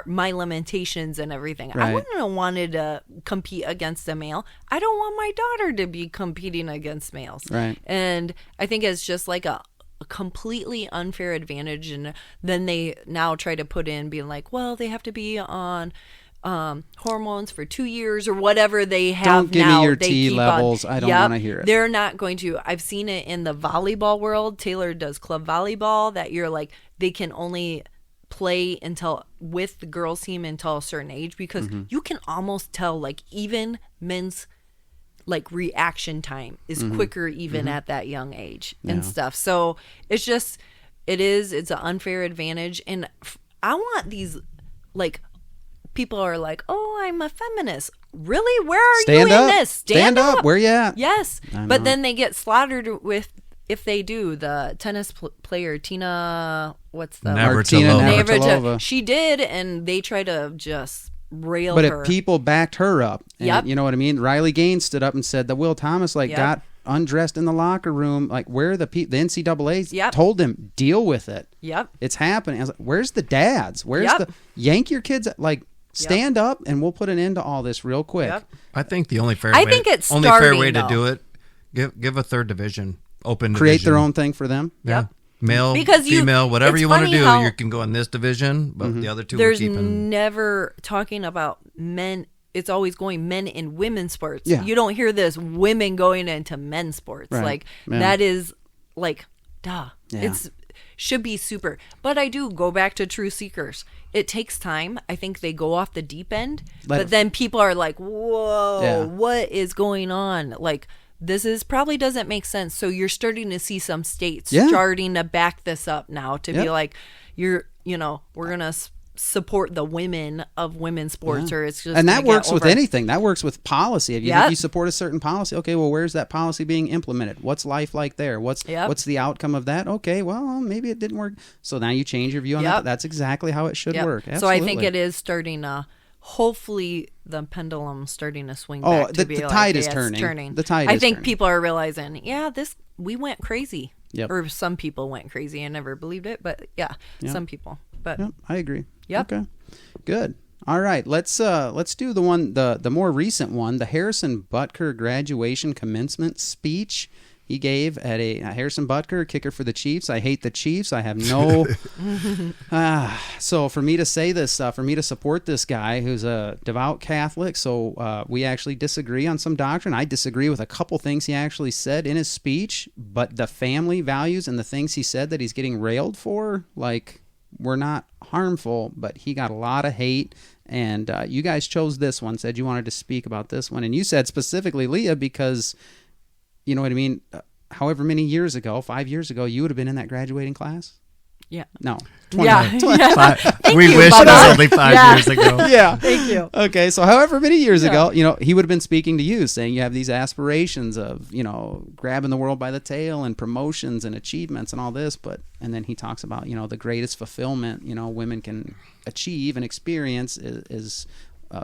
my limitations and everything. Right. I wouldn't have wanted to compete against a male. I don't want my daughter to be competing against males. Right. And I think it's just like a completely unfair advantage. And then they now try to put in being like, well, they have to be on hormones for 2 years or whatever they have. Don't give now. me your They T keep levels. on, I don't want to hear it. They're not going to. I've seen it in the volleyball world. Taylor does club volleyball, that you're like, they can only play until with the girls team until a certain age, because you can almost tell, like, even men's like reaction time is quicker even at that young age and stuff. So it's just, it's an unfair advantage. And I want these, like, people are like, oh, I'm a feminist. Really? Where are you in this? Stand up. Where you at? Yes. But then they get slaughtered with, if they do, the tennis player, Tina, what's the Navratilova. She did, and they try to just rail but her. If people backed her up, and Yep. you know what I mean? Riley Gaines stood up and said that Will Thomas got undressed in the locker room. Like, where are the NCAA Yep. told him, deal with it. Yep. It's happening. I was like, where's the dads? Where's Yep. the yank your kids? Like, stand up and we'll put an end to all this real quick. Yep. I think the only fair I way, think it's only fair starting, way to though. do it, give a third division, open Create division. their own thing for them. Yeah. Yep. Male, Because female, whatever it's you want to funny do, how you can go in this division, but the other two there's we're keeping. never talking about men. It's always going men in women's sports. Yeah. You don't hear this women going into men's sports. Right. Like Yeah. that is like, duh. Yeah. It's should be super. But I do go back to True Seekers. It takes time. I think they go off the deep end, but then people are like, whoa, Yeah. what is going on? Like, this is probably doesn't make sense. So you're starting to see some states Yeah. starting to back this up now to be Yep. like, we're going to support the women of women's sports, or it's just And that gonna works get with over. anything. That works with policy. If you, Yep. you support a certain policy, okay, well, where's that policy being implemented? What's life like there? What's the outcome of that? Okay, well, maybe it didn't work. So now you change your view on Yep. that. That's exactly how it should Yep. work. So I think Absolutely. it is starting to, hopefully the pendulum's starting to swing Oh, back to the be tide like, is yeah, turning. it's turning. The tide I is think turning. people are realizing, we went crazy. Yep. Or some people went crazy. I never believed it, but some people. But Yep, I agree. Yep. Okay. Good. All right. Let's do the more recent one, the Harrison Butker graduation commencement speech he gave at Harrison Butker, kicker for the Chiefs. I hate the Chiefs. I have no. So for me to say this, for me to support this guy who's a devout Catholic, so we actually disagree on some doctrine. I disagree with a couple things he actually said in his speech, but the family values and the things he said that he's getting railed for, like, were not harmful, but he got a lot of hate. And you guys chose this one, said you wanted to speak about this one. And you said specifically, Leah, because, you know what I mean, however many years ago, 5 years ago, you would have been in that graduating class? yeah. No. Yeah. We you, wish it Bubba. was only 5 years ago. Yeah. Thank you. Okay, so however many years ago, he would have been speaking to you, saying you have these aspirations of, grabbing the world by the tail and promotions and achievements and all this, and then he talks about, the greatest fulfillment, women can achieve and experience is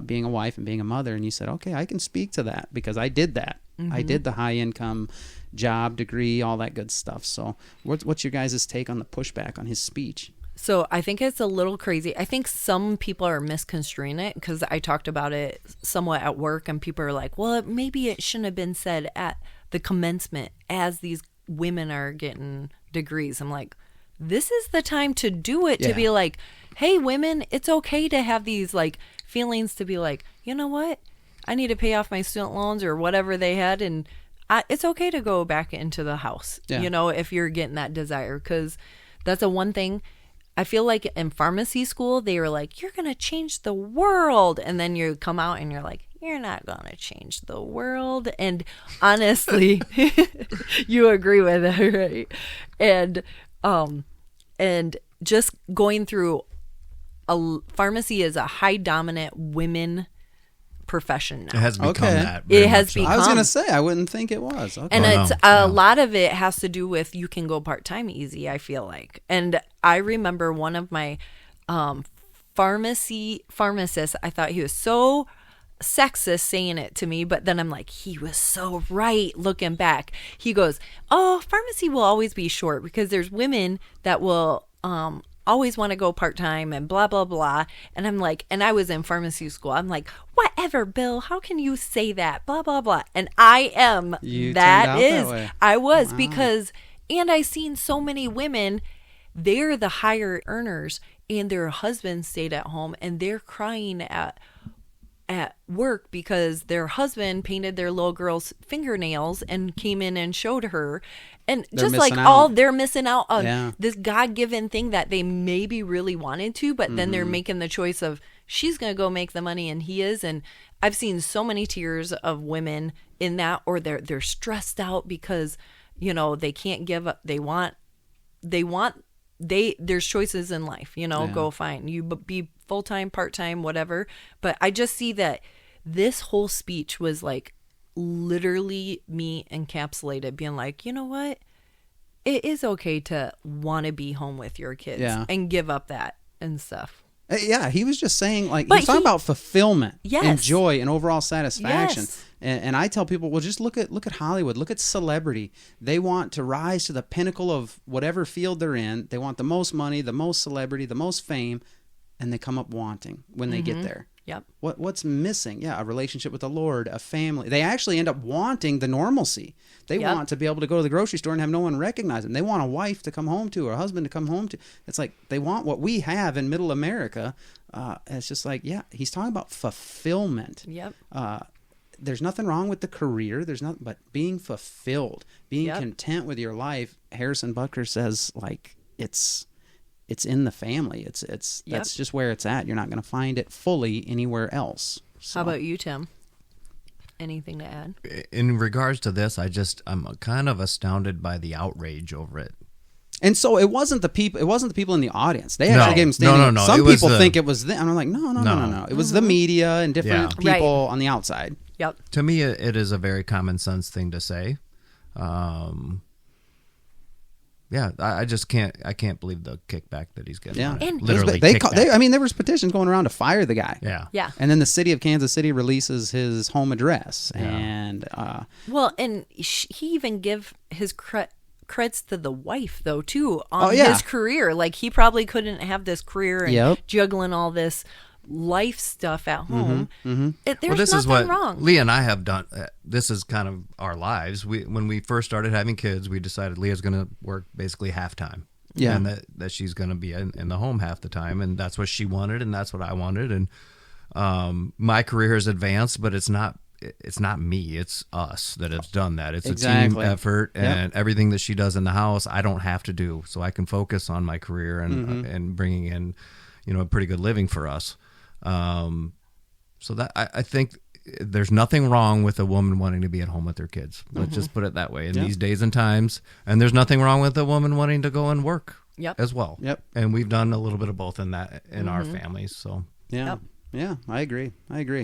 being a wife and being a mother. And you said, okay, I can speak to that because I did that. Mm-hmm. I did the high income job, degree, all that good stuff. So what's your guys' take on the pushback on his speech? So I think it's a little crazy. I think some people are misconstruing it because I talked about it somewhat at work and people are like, well, maybe it shouldn't have been said at the commencement as these women are getting degrees. I'm like, this is the time to do it, to be like, hey, women, it's okay to have these like feelings to be like, you know what? I need to pay off my student loans or whatever they had. And it's okay to go back into the house, if you're getting that desire, because that's a one thing. I feel like in pharmacy school, they were like, you're going to change the world. And then you come out and you're like, you're not going to change the world. And honestly, you agree with it, right? And just going through pharmacy is a high dominant women profession now. It has become Okay. that. very It has much so. I was become- going to say, I wouldn't think it was. Okay. And Oh, it's no. a No. lot of it has to do with you can go part-time easy, I feel like. And I remember one of my pharmacists, I thought he was so sexist saying it to me, but then I'm like, he was so right looking back. He goes, oh, pharmacy will always be short because there's women that will always want to go part-time and blah, blah, blah. And I'm like, and I was in pharmacy school. I'm like, whatever, Bill, how can you say that? Blah, blah, blah. And I am, You that turned out is, that way. I was Wow. because, and I seen so many women, they're the higher earners and their husbands stayed at home and they're crying at work because their husband painted their little girl's fingernails and came in and showed her. And They're just like missing all out. they're missing out on Yeah. this God-given thing that they maybe really wanted to, but then they're making the choice of she's going to go make the money and he is. And I've seen so many tears of women in that, or they're stressed out because, they can't give up. There's choices in life, go fine. You be full-time, part-time, whatever. But I just see that this whole speech was like literally me encapsulated being like, you know what? It is okay to want to be home with your kids and give up that and stuff. Yeah, he was just saying, like, But he's talking about fulfillment and Yes. joy and overall satisfaction. Yes. And I tell people, well, just look at Hollywood, look at celebrity. They want to rise to the pinnacle of whatever field they're in. They want the most money, the most celebrity, the most fame, and they come up wanting when they get there. Yep. What's missing? Yeah, a relationship with the Lord, a family. They actually end up wanting the normalcy. They want to be able to go to the grocery store and have no one recognize them. They want a wife to come home to or a husband to come home to. It's like they want what we have in Middle America. It's just like, he's talking about fulfillment. Yep. There's nothing wrong with the career. There's nothing, but being fulfilled, being content with your life. Harrison Butker says, like, it's in the family. That's just where it's at. You're not going to find it fully anywhere else. So. How about you, Tim? Anything to add? In regards to this, I'm kind of astounded by the outrage over it. And so it wasn't the people. It wasn't the people in the audience. They actually gave him standing. No. Some people think it was them. And I'm like, no. It was the media and different people on the outside. Yep. To me, it is a very common sense thing to say. I just can't believe the kickback that he's getting. Yeah, and literally. There was petitions going around to fire the guy. Yeah. And then the city of Kansas City releases his home address, and and he even give his creds to the wife though too on his career. Like he probably couldn't have this career and juggling all this life stuff at home. There's this nothing is what wrong. Leah and I have done. This is kind of our lives. When we first started having kids, we decided Leah's going to work basically half time. Yeah, and that she's going to be in the home half the time, and that's what she wanted, and that's what I wanted. And my career has advanced, but it's not me. It's us that have done that. It's a team effort, and everything that she does in the house, I don't have to do, so I can focus on my career and bringing in, a pretty good living for us. So that I think there's nothing wrong with a woman wanting to be at home with her kids. Let's just put it that way in these days and times. And there's nothing wrong with a woman wanting to go and work as well. Yep. And we've done a little bit of both in that in our families. So yeah, I agree.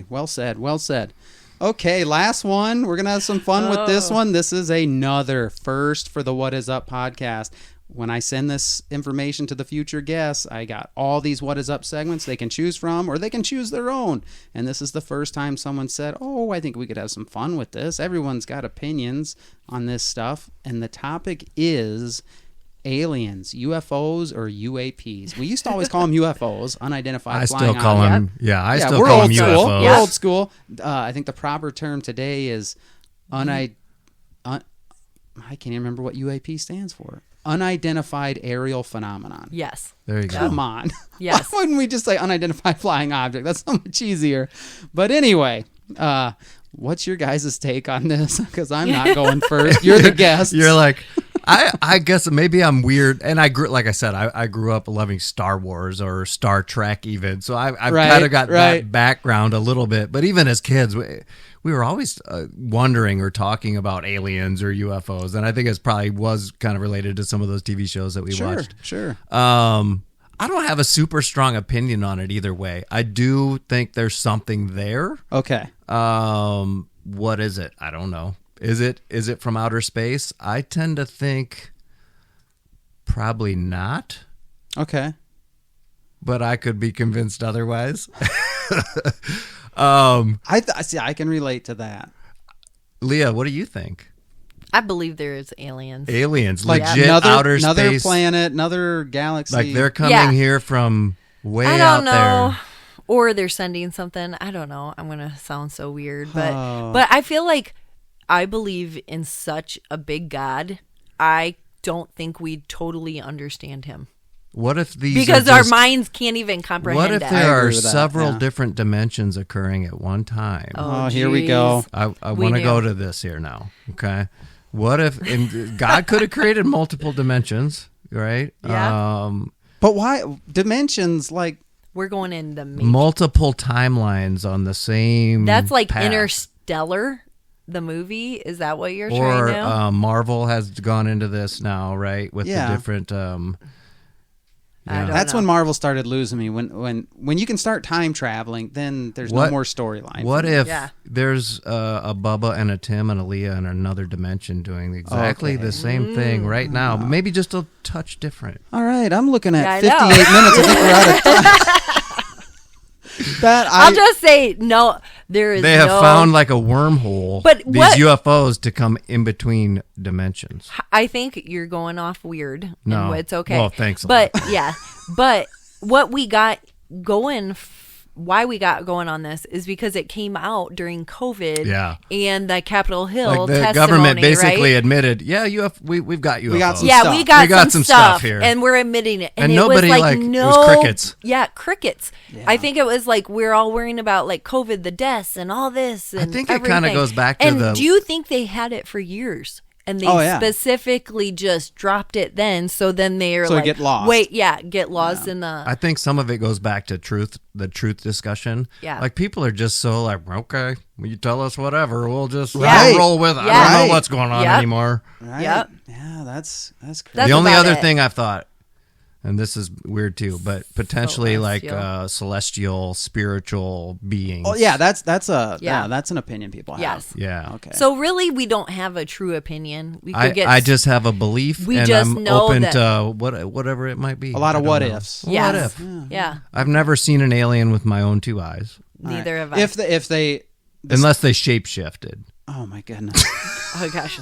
Well said. Okay, last one. We're gonna have some fun with this one. This is another first for the What Is Up podcast. When I send this information to the future guests, I got all these What Is Up segments they can choose from, or they can choose their own. And this is the first time someone said, I think we could have some fun with this. Everyone's got opinions on this stuff. And the topic is aliens, UFOs or UAPs. We used to always call them UFOs, unidentified flying objects. I still call them UFOs. We're old school. I think the proper term today is I can't even remember what UAP stands for. Unidentified aerial phenomenon. Yes. There you go. Come on. Yes. Why wouldn't we just say unidentified flying object? That's so much easier. But anyway, what's your guys' take on this? Because I'm not going first. You're the guest. You're like, I guess maybe I'm weird. And I grew up loving Star Wars or Star Trek even. So I've kind of got that background a little bit. But even as kids, we were always wondering or talking about aliens or UFOs. And I think it probably was kind of related to some of those TV shows that we watched. Sure. I don't have a super strong opinion on it either way. I do think there's something there. Okay. What is it? I don't know. Is it from outer space? I tend to think probably not. Okay. But I could be convinced otherwise. I can relate to that. Leah, what do you think? I believe there is aliens. Legit outer space. Another planet, another galaxy. Like they're coming here from way out there. I don't know. Or they're sending something. I don't know. I'm going to sound so weird. But I feel like I believe in such a big God. I don't think we totally understand him. What if these because our minds can't even comprehend What if that. there are several different dimensions occurring at one time? Oh, here we go. I want to go to this here now. Okay. What if God could have created multiple dimensions, right? Yeah. But why dimensions like we're going in the matrix. Multiple timelines on the same That's like path. Interstellar, the movie. Is that what you're trying to? Or Marvel has gone into this now, right? With the different That's when Marvel started losing me. When you can start time traveling, then there's no more storyline. What if there's a Bubba and a Tim and a Leah in another dimension doing exactly the same thing right now, but maybe just a touch different? All right, I'm looking at 58 minutes. I think we're out of time. I'll just say no. They have found like a wormhole. But these UFOs to come in between dimensions. I think you're going off weird. No, and it's okay. Well, thanks. But but what we got going. Why we got going on this is because it came out during COVID and the Capitol Hill like the testimony, government basically right? admitted, we've got UFOs. We got some Yeah, we got some stuff here. and we're admitting it. And it nobody was like it was crickets. Yeah, crickets. Yeah. I think it was like we're all worrying about like COVID, the deaths and all this and I think it kind of goes back to and do you think they had it for years? And they specifically just dropped it then. So then they're like, get lost. Get lost in the. I think some of it goes back to the truth discussion. Yeah. Like people are just so like, okay, well, you tell us whatever. We'll just roll with it. Yeah. I don't know what's going on anymore. Right. Yep. Yeah, that's crazy. That's the only about other it. thing I thought, and this is weird too, but potentially Celestial. like celestial, spiritual beings. Oh yeah, that's an opinion people have. Yes. Yeah. Okay. So really, we don't have a true opinion. We could I just have a belief, We and just I'm know open that- to whatever it might be. a lot I of don't what know. ifs. Yes. What if? Yeah. I've never seen an alien with my own two eyes, Neither have I. If they unless they shapeshifted. oh my goodness. Oh gosh.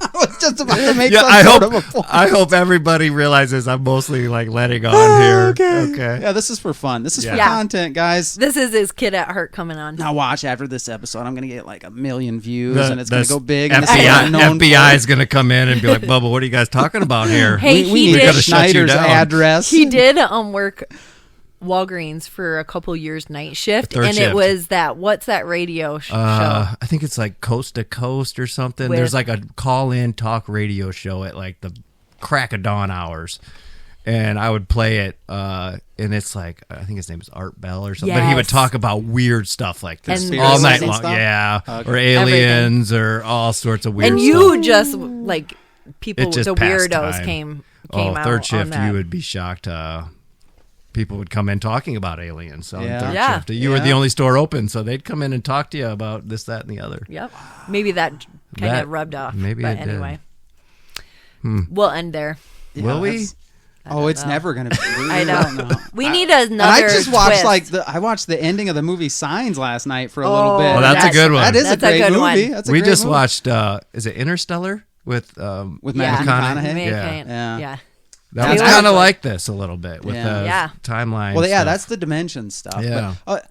I was just about to make Yeah, some I sort hope of a point. I hope everybody realizes I'm mostly like letting on here. Okay. Yeah, this is for fun. This is for Yeah. content, guys. This is his kid at heart coming on. Now watch after this episode. I'm gonna get like 1 million views, The- and it's gonna the go big. And it's gonna FBI, be known FBI is going to come in and be like, Bubba, what are you guys talking about here? Hey, we he need did. gotta shut you Schneider's down. address. He did work Walgreens for a couple years night shift, Third and shift. it was what's that radio show? I think it's like Coast to Coast or something. With- There's like a call-in talk radio show at like the crack of dawn hours. And I would play it, and it's like, I think his name is Art Bell or something. But he would Yes. talk about weird stuff like this And all night spirits and long. stuff? Yeah. Okay. Or aliens or all sorts of weird and stuff. you just like people, It just the passed weirdos time. came out third on shift, that. you would be shocked. People would come in talking about aliens on Yeah. third Yeah. shift. You were the only store open, so they'd come in and talk to you about this, that, and the other. Yep. Maybe that kind That- of rubbed off. maybe but it did. anyway, we'll end there. Yeah, Will we? that's- Oh, it's never gonna be. I know. don't know. We need And another. I just watched twist. I watched the ending of the movie Signs last night for a little bit. Oh, that's a good one. That is That's a a great good movie. one. That's a We great just movie. watched, is it Interstellar with with Yeah. Matthew McConaughey. Yeah. Yeah. Yeah. That was Taylor kind of Swift. like this a little bit with Yeah. the Yeah. timeline. Well, yeah, stuff. that's the dimension stuff. Yeah. But,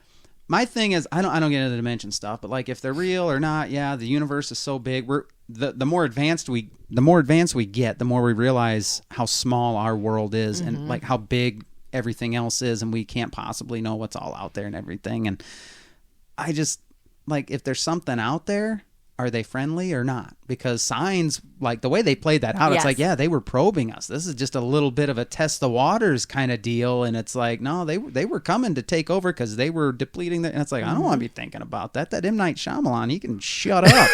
my thing is, I don't get into the dimension stuff, but like if they're real or not, yeah, the universe is so big. We're the more advanced we get, the more we realize how small our world is and like how big everything else is, and we can't possibly know what's all out there and everything. And I just like if there's something out there, are they friendly or not? Because Signs, like the way they played that out, Yes. it's like, yeah, they were probing us. This is just a little bit of a test the waters kind of deal. And it's like, no, they were coming to take over because they were depleting the. And it's like, I don't want to be thinking about that. That M. Night Shyamalan, he can shut up.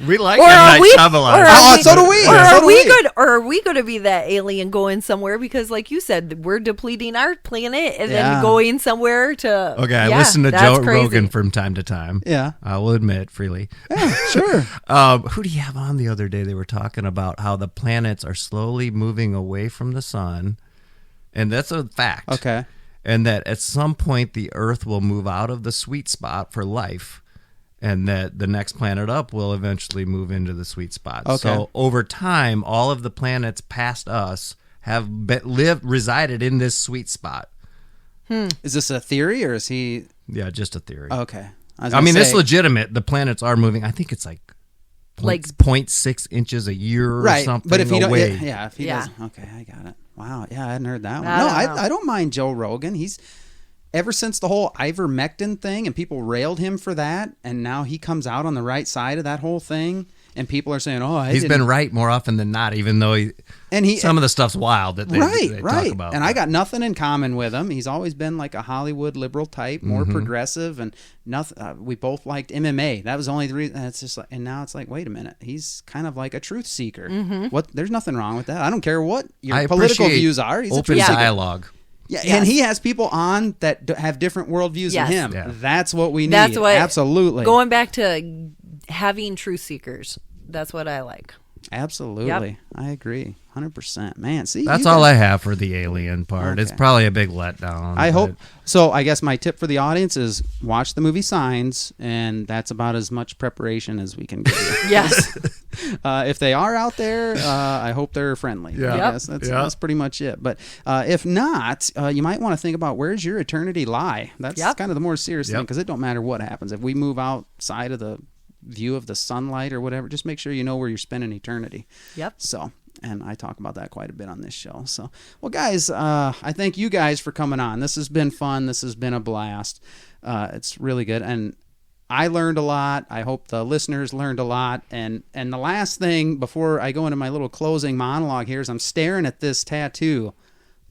We like Or M. are Night we? Shyamalan. Or Oh, are we? so do we. Or So are do we we. good? Or are we going to be that alien going somewhere? Because, like you said, we're depleting our planet and Yeah. then going somewhere to. Okay, I Yeah, listen to that's Joe crazy. Rogan from time to time. Yeah. I will admit freely. Yeah, sure. Who do you have on the other day? They were talking about how the planets are slowly moving away from the sun, and that's a fact. Okay. And that at some point the Earth will move out of the sweet spot for life, and that the next planet up will eventually move into the sweet spot. Okay. So over time, all of the planets past us have resided in this sweet spot. Is this a theory or is he? Yeah, just a theory. Okay. was I gonna mean, it's say- legitimate. The planets are moving. I think it's like Like- 0.6 inches a year or Right, something but if he away. don't, yeah, if he Yeah. doesn't, okay, I got it. Wow, yeah, I hadn't heard that one. I No, don't know. I don't mind Joe Rogan. He's ever since the whole ivermectin thing, and people railed him for that, and now he comes out on the right side of that whole thing, and people are saying, "Oh, He's been right more often than not, even though some of the stuff's wild that they talk about. And I got nothing in common with him. He's always been like a Hollywood liberal type, more progressive, and nothing. We both liked MMA. That was only the reason. It's just like, and now it's like, wait a minute, he's kind of like a truth seeker. What? There's nothing wrong with that. I don't care what your I political appreciate views are. He's a open truth seeker. dialogue. Yeah, Yes. and he has people on that have different worldviews Yes. than him. Yeah. That's what we need. That's what. Absolutely. Going back to having truth seekers. That's what I like. Absolutely. Yep. I agree. 100%. Man, see, That's you all guys- I have for the alien part. It's Okay. probably a big letdown. I but- hope so. I guess my tip for the audience is watch the movie Signs, and that's about as much preparation as we can give you. Yes. If they are out there, I hope they're friendly. Yeah. I Yep. guess that's, Yeah. that's pretty much it. But if not, you might want to think about where's your eternity lie. That's Yep. kind of the more serious thing, Yep. because it don't matter what happens. If we move outside of the view of the sunlight or whatever, just make sure you know where you're spending eternity. Yep. So, and I talk about that quite a bit on this show. So, well, guys, I thank you guys for coming on. This has been fun. This has been a blast. It's really good. And I learned a lot. I hope the listeners learned a lot. And the last thing before I go into my little closing monologue here is I'm staring at this tattoo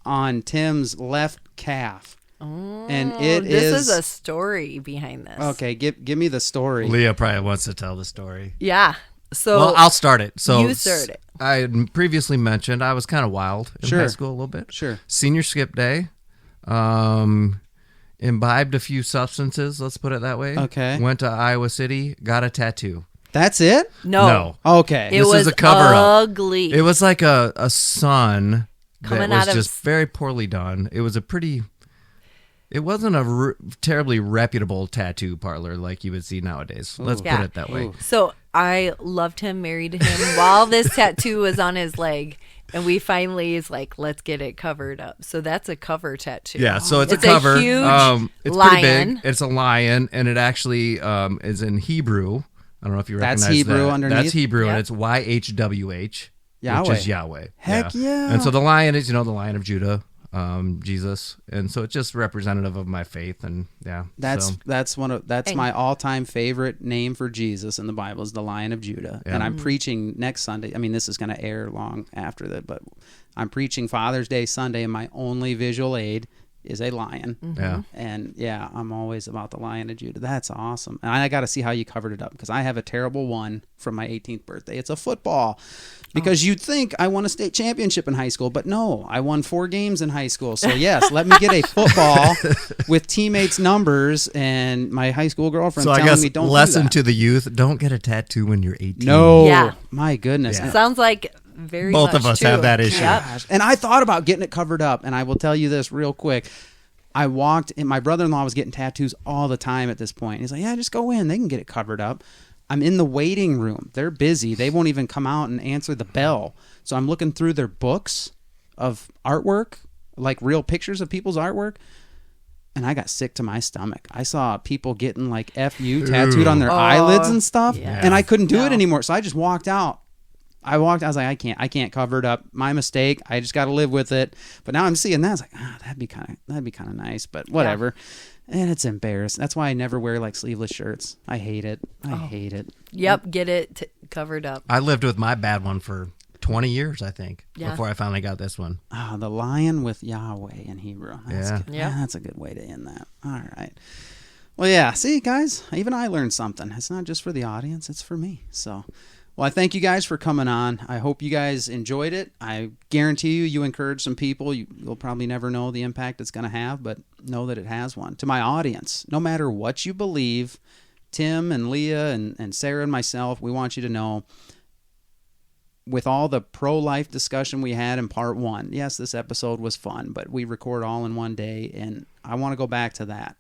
on Tim's left calf. And This is a story behind this. Okay, give me the story. Leah probably wants to tell the story. Yeah. So Well, I'll start it. So You start it. I had previously mentioned I was kind of wild in Sure. high school a little bit. Sure. Senior skip day, imbibed a few substances. Let's put it that way. Okay. Went to Iowa City, got a tattoo. That's it? no. Okay. It This was is a cover-up. ugly. It was like a sun Coming that was out of just very poorly done. It was a pretty. It wasn't a terribly reputable tattoo parlor like you would see nowadays. Let's Yeah. put it that way. Ooh. So I loved him, married him while this tattoo was on his leg. And we finally is like, let's get it covered up. So that's a cover tattoo. Yeah, so it's It's a cover. a huge it's lion. pretty big. It's a lion, and it actually is in Hebrew. I don't know if you That's recognize Hebrew that. underneath? That's Hebrew, Yep. and it's YHWH, Yahweh. which is Yahweh. Heck yeah. And so the lion is, the Lion of Judah, Jesus, and so it's just representative of my faith, and yeah. That's so. that's And- my all-time favorite name for Jesus in the Bible is the Lion of Judah. Yeah. And I'm preaching next Sunday. I mean, this is going to air long after that, but I'm preaching Father's Day Sunday, and my only visual aid is a lion. Yeah. And yeah, I'm always about the Lion of Judah. That's awesome. And I got to see how you covered it up, because I have a terrible one from my 18th birthday. It's a football. Because you'd think I won a state championship in high school, but no, I won 4 games in high school. So yes, let me get a football with teammates' numbers, and my high school girlfriend So I telling guess me don't lesson do that. to the youth: don't get a tattoo when you're 18. No, Yeah. my goodness. Yeah. Sounds like very Both much of us too. have that issue. Yep. Gosh. And I thought about getting it covered up, and I will tell you this real quick. I walked, and my brother-in-law was getting tattoos all the time at this point. He's like, yeah, just go in. They can get it covered up. I'm in the waiting room. They're busy. They won't even come out and answer the bell. So I'm looking through their books of artwork, like real pictures of people's artwork, and I got sick to my stomach. I saw people getting like FU tattooed on their eyelids and stuff, yeah. and I couldn't do it No. anymore. So I just walked out. I was like, I can't cover it up. My mistake. I just got to live with it. But now I'm seeing that. I was like, that'd be kind of nice, but whatever. And it's embarrassing. That's why I never wear like sleeveless shirts. I hate it. I hate it. Yep. Get it covered up. I lived with my bad one for 20 years, I think, Yeah. before I finally got this one. The lion with Yahweh in Hebrew. That's Yeah. good. Yeah. That's a good way to end that. All right. Well, yeah. See, guys, even I learned something. It's not just for the audience. It's for me. So, well, I thank you guys for coming on. I hope you guys enjoyed it. I guarantee you encourage some people. You'll probably never know the impact it's going to have, but know that it has one. To my audience, no matter what you believe, Tim and Leah and Sarah and myself, we want you to know, with all the pro-life discussion we had in part 1, yes, this episode was fun, but we record all in one day, and I want to go back to that.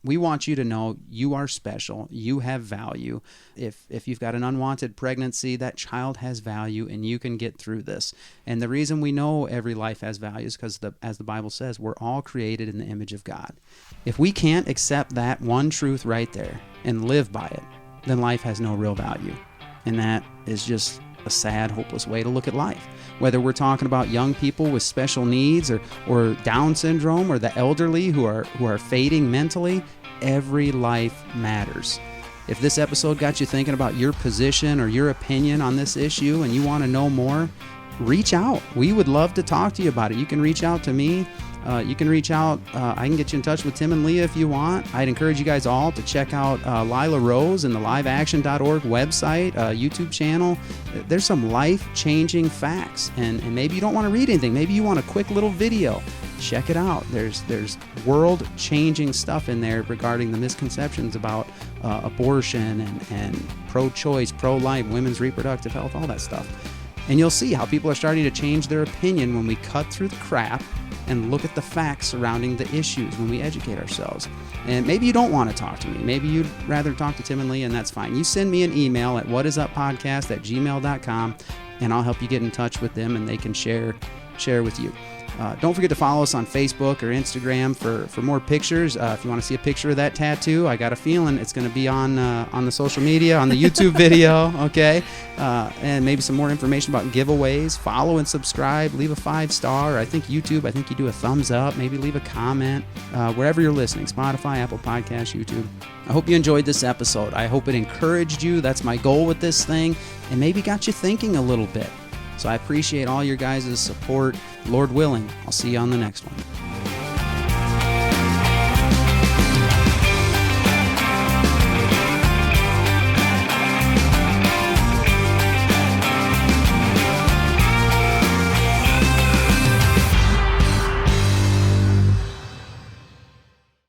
We want you to know you are special. You have value. If you've got an unwanted pregnancy, that child has value, and you can get through this. And the reason we know every life has value is because, as the Bible says, we're all created in the image of God. If we can't accept that one truth right there and live by it, then life has no real value. And that is just a sad, hopeless way to look at life. Whether we're talking about young people with special needs or Down syndrome, or the elderly who are fading mentally, every life matters. If this episode got you thinking about your position or your opinion on this issue and you want to know more, reach out. We would love to talk to you about it. You can reach out to me. you can reach out. I can get you in touch with Tim and Leah if you want. I'd encourage you guys all to check out Lila Rose and the liveaction.org website, YouTube channel. There's some life-changing facts, and maybe you don't want to read anything. Maybe you want a quick little video. Check it out. There's world-changing stuff in there regarding the misconceptions about abortion and pro-choice, pro-life, women's reproductive health, all that stuff. And you'll see how people are starting to change their opinion when we cut through the crap and look at the facts surrounding the issues when we educate ourselves. And maybe you don't want to talk to me. Maybe you'd rather talk to Tim and Leah, and that's fine. You send me an email at whatisuppodcast@gmail.com, and I'll help you get in touch with them, and they can share with you. Don't forget to follow us on Facebook or Instagram for more pictures. If you want to see a picture of that tattoo, I got a feeling it's going to be on the social media, on the YouTube video, okay? And maybe some more information about giveaways. Follow and subscribe. Leave a 5-star. I think YouTube, you do a thumbs up. Maybe leave a comment. Wherever you're listening, Spotify, Apple Podcasts, YouTube. I hope you enjoyed this episode. I hope it encouraged you. That's my goal with this thing. And maybe got you thinking a little bit. So I appreciate all your guys' support. Lord willing, I'll see you on the next one.